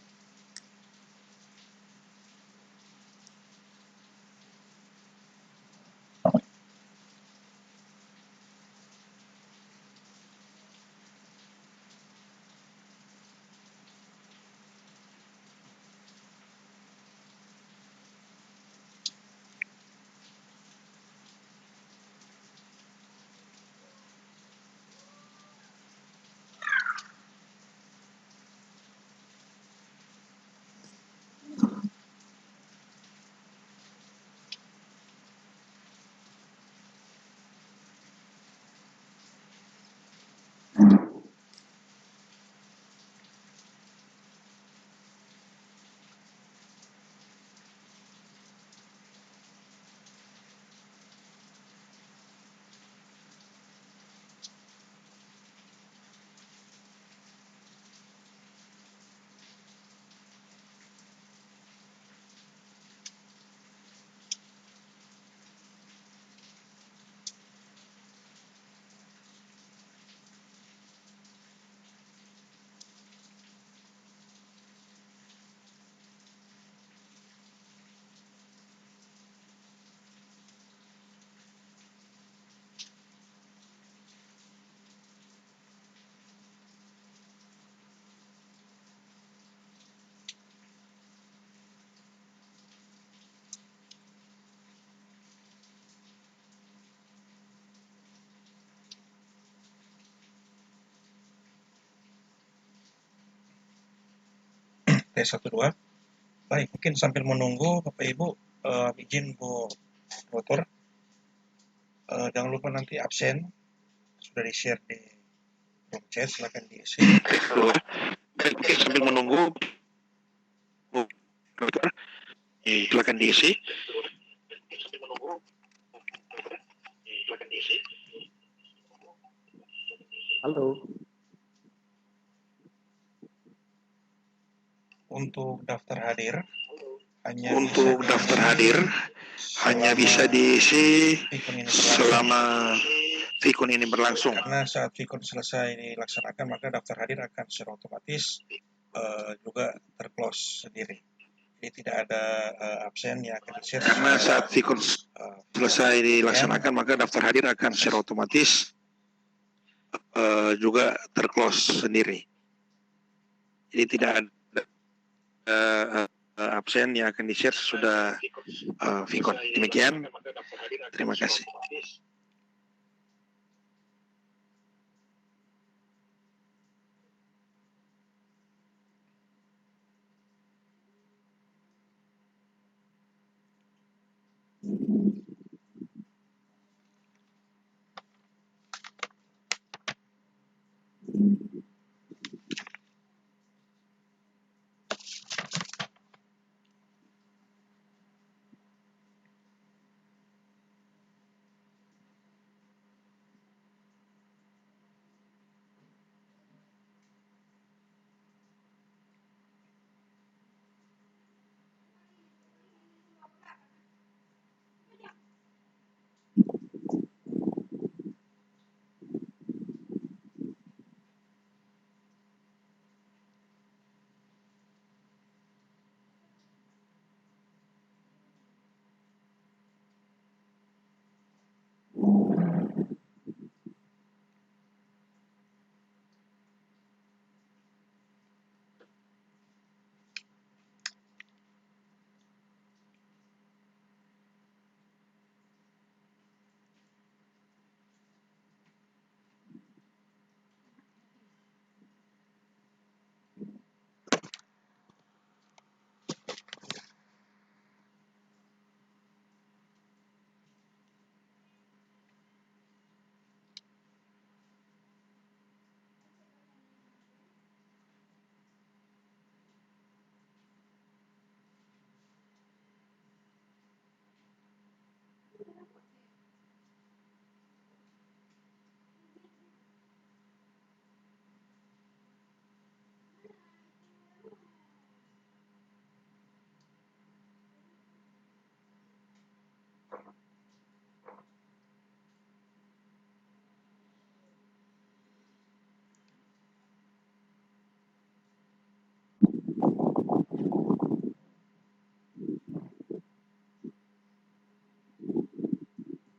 Oke, 1, 2. Baik, mungkin sambil menunggu Bapak Ibu, izin Bu Dr. Jangan lupa nanti absen sudah di-share di grup chat, silakan diisi. Baik, mungkin sambil menunggu Bu Dokter, silakan diisi. Halo. Untuk daftar hadir hanya bisa diisi selama Vicon ini berlangsung. Karena saat Vicon selesai dilaksanakan, maka daftar hadir akan secara otomatis juga terclose sendiri. Jadi tidak ada absen yang akan di-share. Karena saat Vicon selesai dilaksanakan, maka daftar hadir akan secara otomatis juga terclose sendiri. Jadi tidak ada absen yang akan di-share sesudah Vicon. Demikian, terima kasih.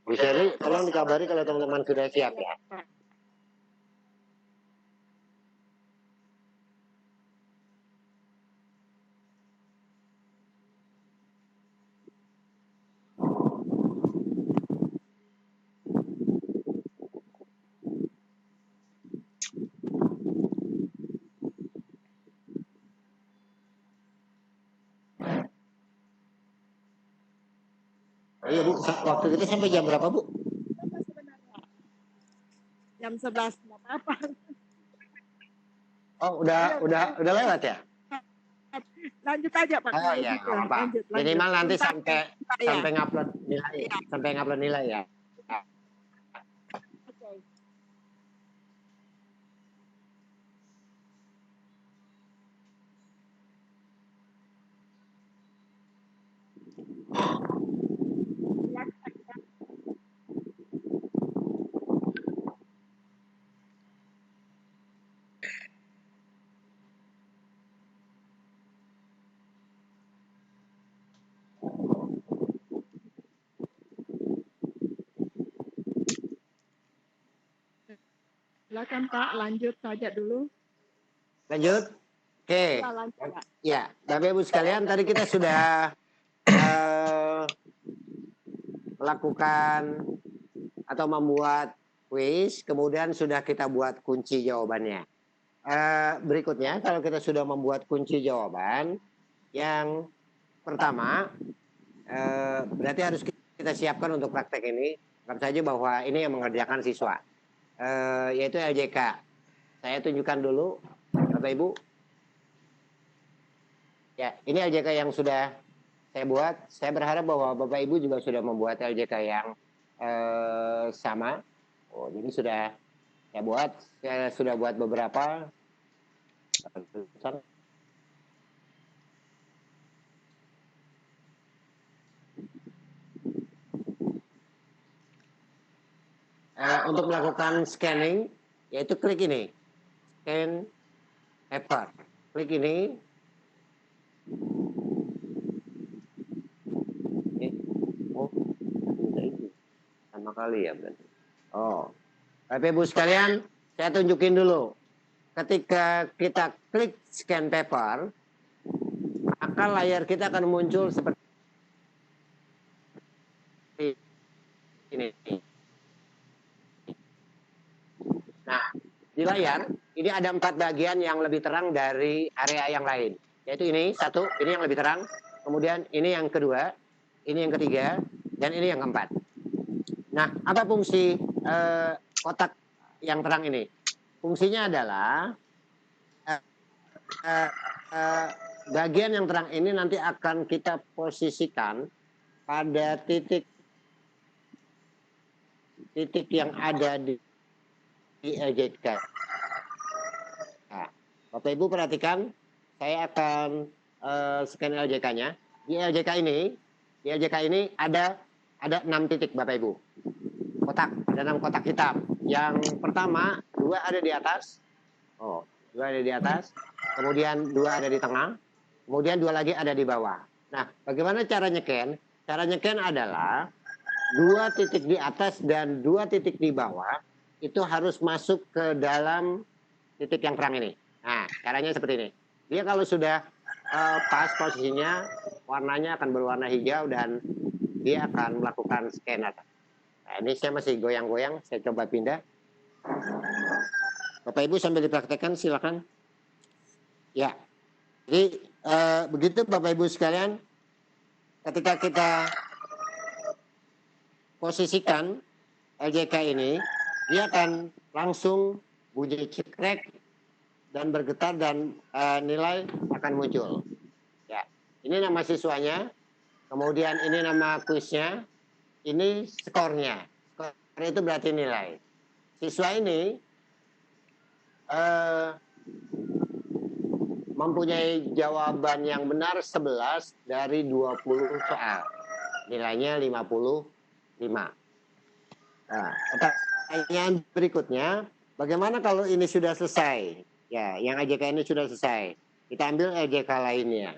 Bu Sherly, tolong dikabari kalau teman-teman sudah siap ya. Iya Bu, waktu kita sampai jam berapa Bu? Jam 11 nggak apa-apa. Oh udah lewat ya? Lanjut aja Pak. Oh iya Gitu. nggak apa-apa. Lanjut. Minimal nanti Bentar, sampai ngupload nilai, Iya. sampai ngupload nilai ya. Oke. Silakan Pak, lanjut saja dulu. Lanjut. Oke. Ya, lanjut Pak. Ya, Bapak Ibu sekalian, tadi kita sudah melakukan atau membuat kuis, kemudian sudah kita buat kunci jawabannya. Berikutnya, kalau kita sudah membuat kunci jawaban, yang pertama, berarti harus kita siapkan untuk praktek ini. Anggap saja bahwa ini yang mengerjakan siswa, yaitu LJK. Saya tunjukkan dulu, Bapak Ibu. Ya, ini LJK yang sudah saya buat. Saya berharap bahwa Bapak Ibu juga sudah membuat LJK yang sama. Oh, ini sudah saya buat. Saya sudah buat beberapa. Untuk melakukan scanning, yaitu klik ini, scan paper. Klik ini. Oh, sama kali ya berarti. Oh, Bapak Ibu sekalian, saya tunjukin dulu. Ketika kita klik scan paper, maka layar kita akan muncul seperti ini. Nah, di layar ini ada 4 bagian yang lebih terang dari area yang lain. Yaitu ini, satu, ini yang lebih terang. Kemudian ini yang kedua, ini yang ketiga, dan ini yang keempat. Nah, apa fungsi kotak yang terang ini? fungsinya adalah bagian yang terang ini nanti akan kita posisikan pada titik yang ada di LJK. Nah, Bapak Ibu perhatikan, saya akan scan LJK-nya. Di LJK ini ada 6 titik Bapak Ibu. Ada 6 kotak hitam. Yang pertama 2 ada di atas. 2 ada di atas. Kemudian 2 ada di tengah. Kemudian 2 lagi ada di bawah. Nah, bagaimana cara nyeken? Cara nyeken adalah 2 titik di atas dan 2 titik di bawah itu harus masuk ke dalam titik yang terang ini. Nah, caranya seperti ini. Dia kalau sudah pas posisinya, warnanya akan berwarna hijau dan dia akan melakukan scanner. Nah, ini saya masih goyang-goyang, saya coba pindah. Bapak Ibu sambil dipraktekkan silakan. Ya, jadi begitu Bapak Ibu sekalian, ketika kita posisikan LJK ini, dia akan langsung bunyi cekrek dan bergetar dan nilai akan muncul. Ya, ini nama siswanya, kemudian ini nama kuisnya, ini skornya. Skor itu berarti nilai. Siswa ini mempunyai jawaban yang benar 11 dari 20 soal. Nilainya 55. Nah, pertanyaan berikutnya, bagaimana kalau ini sudah selesai? Ya, yang LJK ini sudah selesai. Kita ambil LJK lainnya.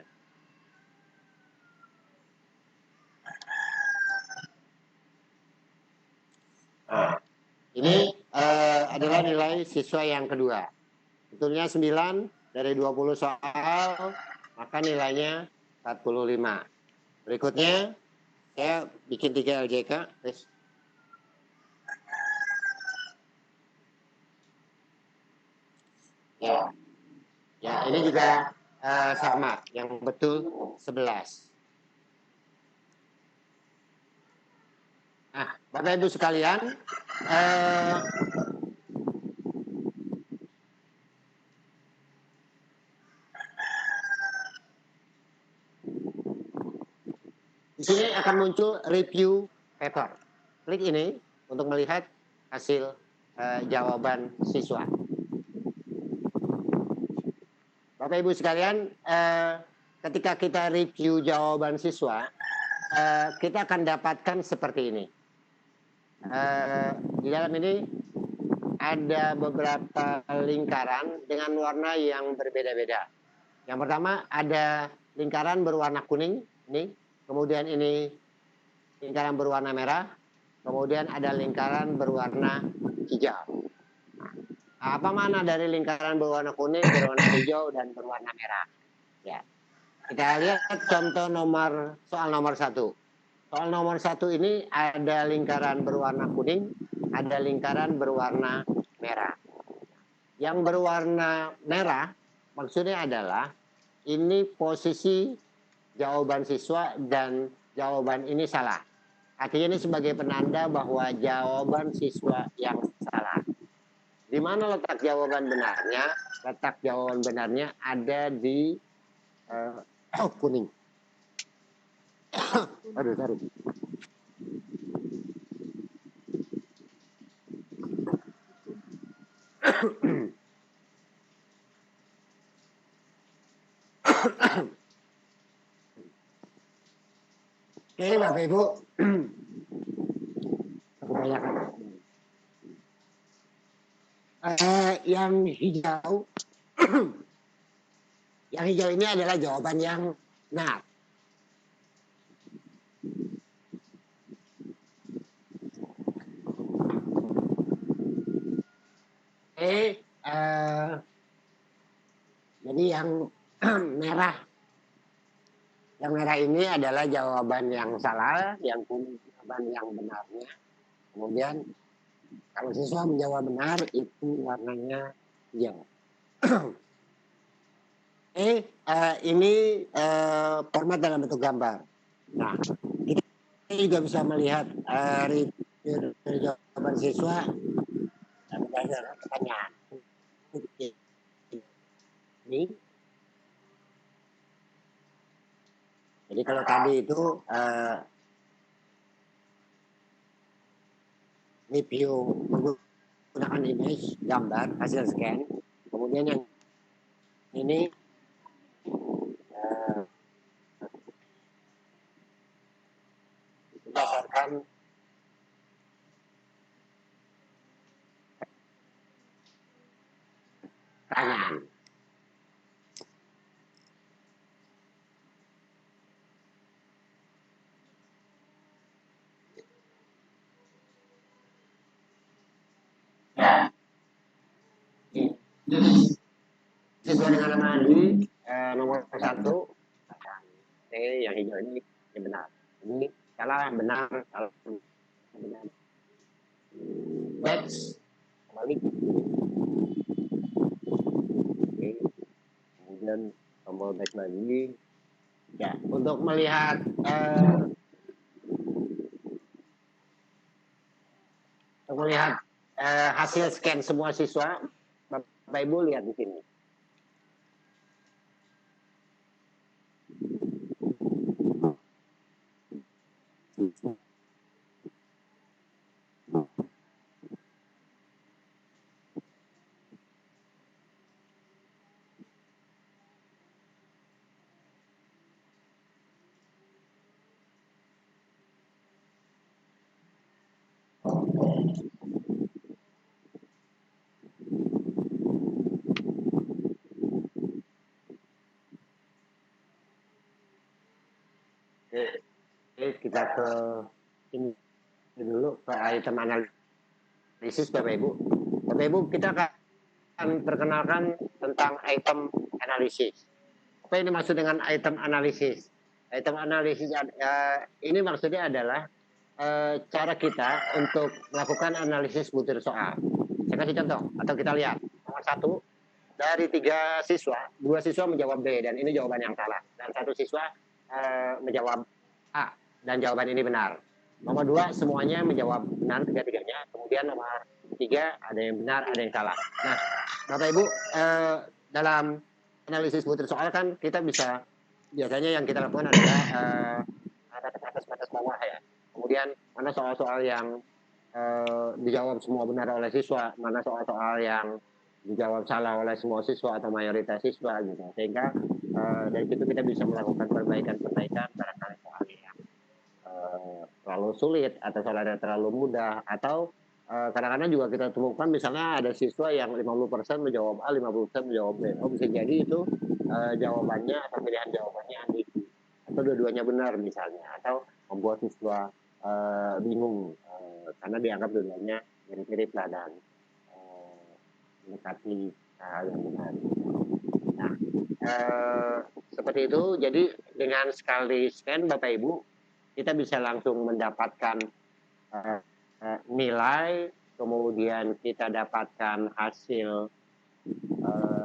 Nah, ini adalah nilai siswa yang kedua. Betulnya 9 dari 20 soal, maka nilainya 45. Berikutnya, saya bikin 3 LJK. Ya, ini juga sama, yang betul 11. Nah, Bapak Ibu sekalian, di sini akan muncul review paper. Klik ini untuk melihat hasil jawaban siswa. Bapak Ibu sekalian, ketika kita review jawaban siswa, kita akan dapatkan seperti ini. Di dalam ini ada beberapa lingkaran dengan warna yang berbeda-beda. Yang pertama ada lingkaran berwarna kuning, ini. Kemudian ini lingkaran berwarna merah. Kemudian ada lingkaran berwarna hijau. Apa mana dari lingkaran berwarna kuning, berwarna hijau, dan berwarna merah? Ya, kita lihat contoh soal nomor 1. Soal nomor 1 ini ada lingkaran berwarna kuning, ada lingkaran berwarna merah. Yang berwarna merah maksudnya adalah ini posisi jawaban siswa dan jawaban ini salah. Artinya ini sebagai penanda bahwa jawaban siswa yang salah. Di mana letak jawaban benarnya? Letak jawaban benarnya ada di kuning. Aduh, sorry. Oke, Bapak Ibu. Kebanyakan. Yang hijau, yang hijau ini adalah jawaban yang benar. Jadi yang merah, ini adalah jawaban yang salah, yang kuning jawaban yang benarnya. Kemudian kalau siswa menjawab benar itu warnanya hijau. Ini format dalam bentuk gambar. Nah, kita juga bisa melihat jawaban siswa dan berdasarkan pertanyaan. ini. Jadi kalau tadi itu review menggunakan image, gambar, hasil scan. Kemudian yang ini berdasarkan pertanyaan. Sesuai dengan nama tadi, nomor 1, yang hijau ini yang benar. Ini salah, benar, salah, benar. Next, kembali. Oke. Kemudian tombol back lagi. Ya, untuk melihat hasil scan semua siswa, Bapak Ibu lihat di sini. Oke, kita ke ini dulu ke item analisis Bapak Ibu. Bapak Ibu, kita akan perkenalkan tentang item analisis. Apa ini maksud dengan item analisis? Item analisis ini maksudnya adalah cara kita untuk melakukan analisis butir soal. Saya kasih contoh atau kita lihat. Nomor 1, dari 3 siswa, 2 siswa menjawab B dan ini jawaban yang salah. Dan 1 siswa menjawab A dan jawaban ini benar. Nomor 2 semuanya menjawab benar tiga-tiganya. Kemudian nomor 3 ada yang benar, ada yang salah. Nah, Bapak Ibu, dalam analisis butir soal kan kita bisa biasanya yang kita lakukan adalah batas bawah ya. Kemudian mana soal-soal yang dijawab semua benar oleh siswa, mana soal-soal yang dijawab salah oleh semua siswa atau mayoritas siswa gitu. Sehingga dari situ kita bisa melakukan perbaikan barangkali soal yang terlalu sulit atau soalnya terlalu mudah atau kadang-kadang juga kita temukan misalnya ada siswa yang 50% menjawab A, 50% menjawab B. Oh, bisa jadi itu jawabannya atau pilihan jawabannya ambigu atau dua-duanya benar misalnya, atau membuat siswa bingung karena dianggap dua-duanya mirip-mirip lah dan mendekati hal yang benar. Nah, seperti itu. Jadi dengan sekali scan Bapak Ibu, kita bisa langsung mendapatkan nilai, kemudian kita dapatkan hasil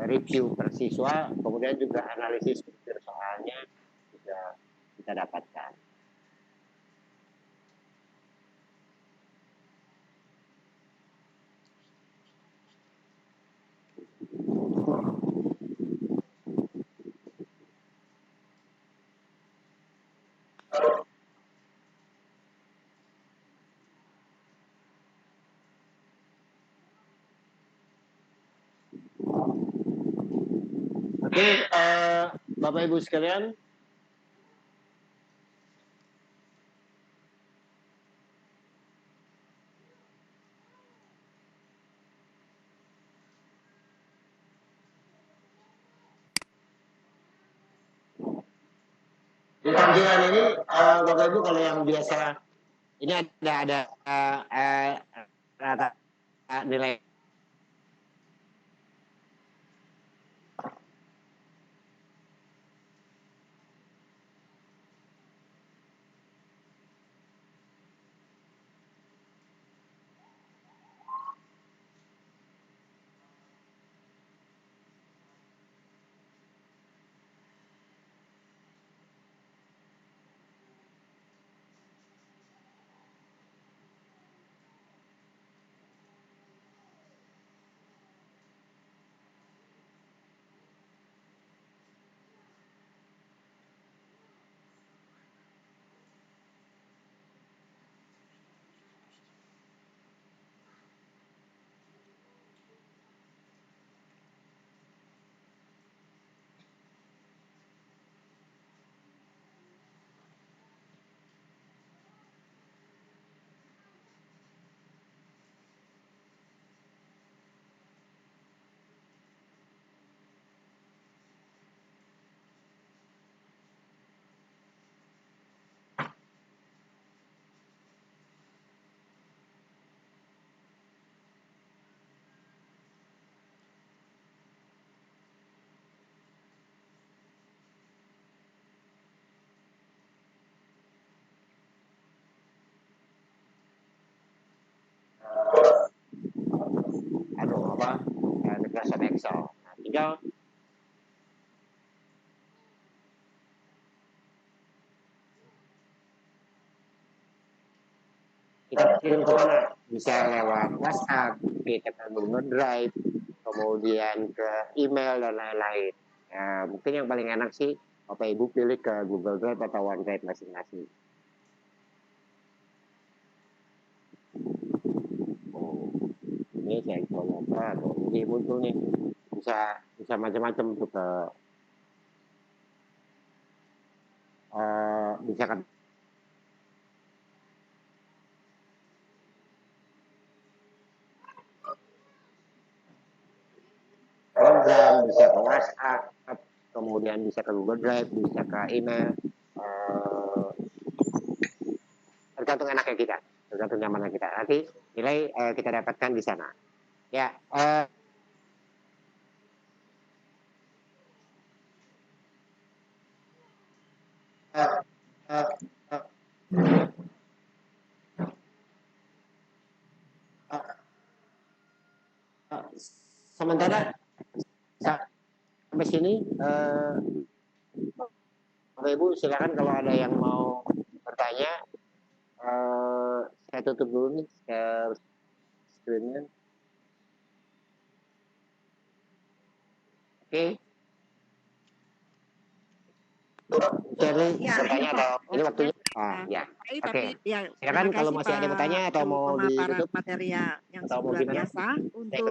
review per siswa, kemudian juga analisis soalnya juga kita dapatkan. Oke, Bapak Ibu sekalian, di tampilan ini Bapak Ibu kalau yang biasa ini ada rata nilai Microsoft Excel. Nah, tinggal kita kirim kemana? Bisa lewat WhatsApp, kita ke Google Drive, kemudian ke email dan lain-lain. Ya, mungkin yang paling enak sih Bapak Ibu pilih ke Google Drive atau OneDrive masing-masing. Ini saya coba ini muncul nih, bisa macam-macam tuh ke bisa kan Telegram, bisa ke WhatsApp, kemudian bisa ke Google Drive, bisa ke email, tergantung enaknya kita, tergantung nyamannya kita. Nanti nilai kita dapatkan di sana. Ya, sementara sampai sini Bapak Ibu silakan kalau ada yang mau bertanya. Saya tutup dulu nih share screen-nya. Oke. Jadi Ya, bertanya ini, atau Pak. ini waktunya? Ya. Oke. Tapi ya, Silakan terima kalau kasih, masih ada yang Pak, bertanya atau mau pemaparan ditutup materi yang atau mau luar gimana? biasa untuk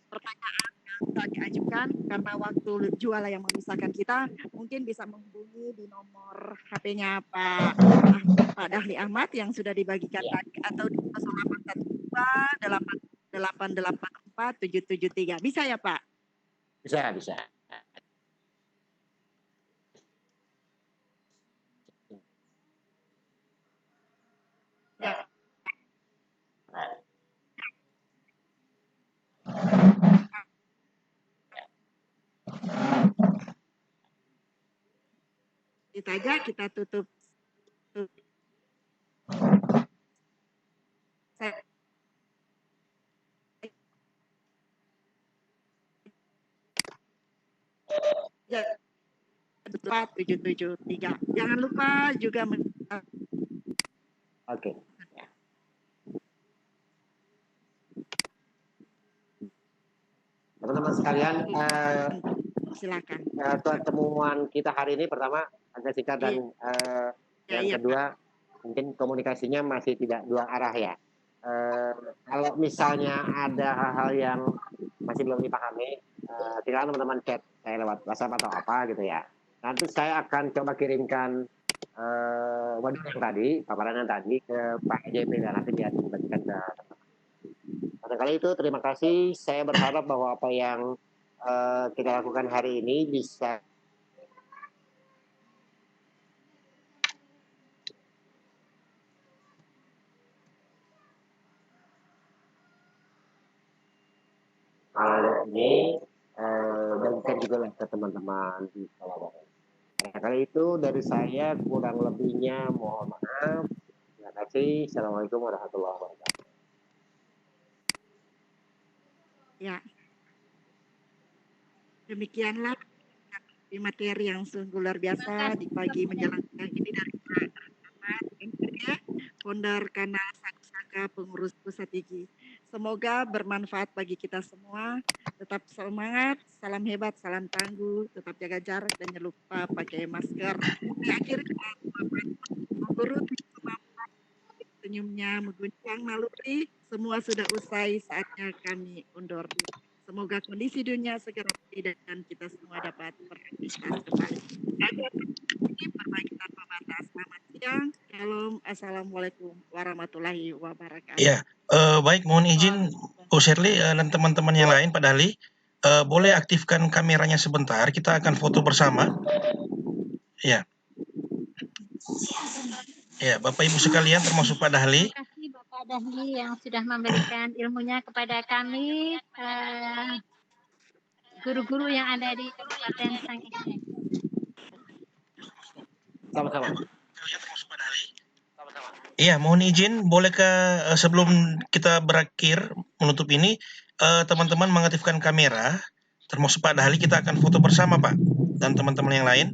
pertanyaan yang sudah diajukan karena waktu jualan yang memisahkan kita, mungkin bisa menghubungi di nomor HP-nya Pak Dahli Ahmad yang sudah dibagikan tadi atau di 08128884 773. Bisa ya, Pak? Bisa. Ya. Kita aja kita tutup. Ya, 773. Jangan lupa juga Oke. Teman-teman sekalian, silakan. Pertemuan kita hari ini pertama agak singkat dan yang kedua mungkin komunikasinya masih tidak dua arah ya. Kalau misalnya ada hal-hal yang masih belum dipahami, silakan teman-teman chat saya lewat WhatsApp atau apa gitu ya. Nanti saya akan coba kirimkan webinar yang tadi, paparan yang tadi ke Pak JP dan nanti dia dibagikan ke teman-teman. Pada kali itu terima kasih. Saya berharap bahwa apa yang kita lakukan hari ini bisa hal ini bagikan juga ke teman-teman di sekolah. Pada kali itu dari saya kurang lebihnya mohon maaf. Terima kasih. Assalamualaikum warahmatullahi wabarakatuh. Ya. Demikianlah materi yang sungguh luar biasa di pagi menjelang ini dari Pak Ahmad, founder kanal Saka Pengurus Pusat IGI. Semoga bermanfaat bagi kita semua. Tetap semangat, salam hebat, salam tangguh, tetap jaga jarak dan jangan lupa pakai masker. Di akhir guru senyumnya mengguncang naluri, semua sudah usai, saatnya kami undur diri. Semoga kondisi dunia segera pulih dan kita semua dapat beraktivitas kembali. Berbagi tanpa batas. Selamat siang. Shalom. Assalamualaikum warahmatullahi wabarakatuh. Ya, baik, mohon izin Bu Shirley dan teman-teman yang lain, Pak Dahli, boleh aktifkan kameranya sebentar, kita akan foto bersama. Ya. Ya, Bapak Ibu sekalian termasuk Pak Dahli. Terima kasih Bapak Dahli yang sudah memberikan ilmunya kepada kami, guru-guru yang ada di Kabupaten Sangihe. Sama-sama. Iya, mohon izin, bolehkah sebelum kita berakhir menutup ini, teman-teman mengaktifkan kamera termasuk Pak Dahli, kita akan foto bersama Pak, dan teman-teman yang lain.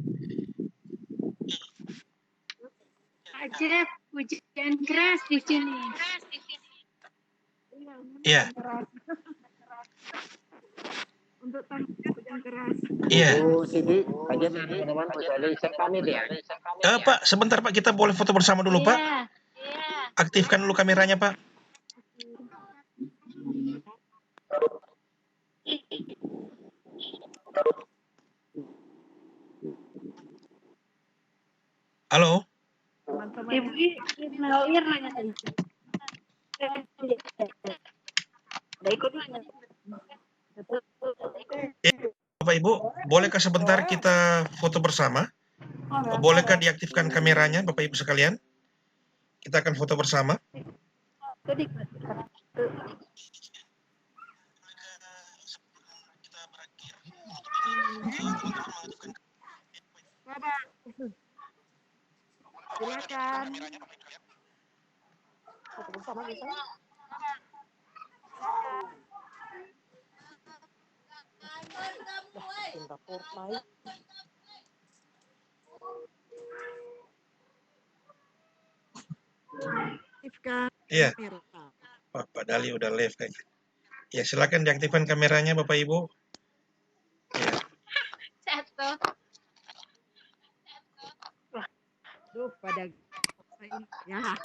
Aja hujan keras di sini. Iya, Untuk tahun hujan keras. iya. Bu Siti, bagaimana teman-teman? Bu Sally, saya pamit ya. Pak, sebentar Pak, kita boleh foto bersama dulu Pak. Iya. Aktifkan dulu kameranya Pak. Halo. Teman-teman Ibu Ir nanya tadi. Udah ikut nanya. Bapak Ibu, bolehkah sebentar kita foto bersama? Bolehkah diaktifkan kameranya Bapak Ibu sekalian? Kita akan foto bersama. silakan. Aktifkan Iya, kamera. Pak Dali udah live kayaknya. Ya, silakan diaktifkan kameranya Bapak Ibu. Satu. Duh, pada ya.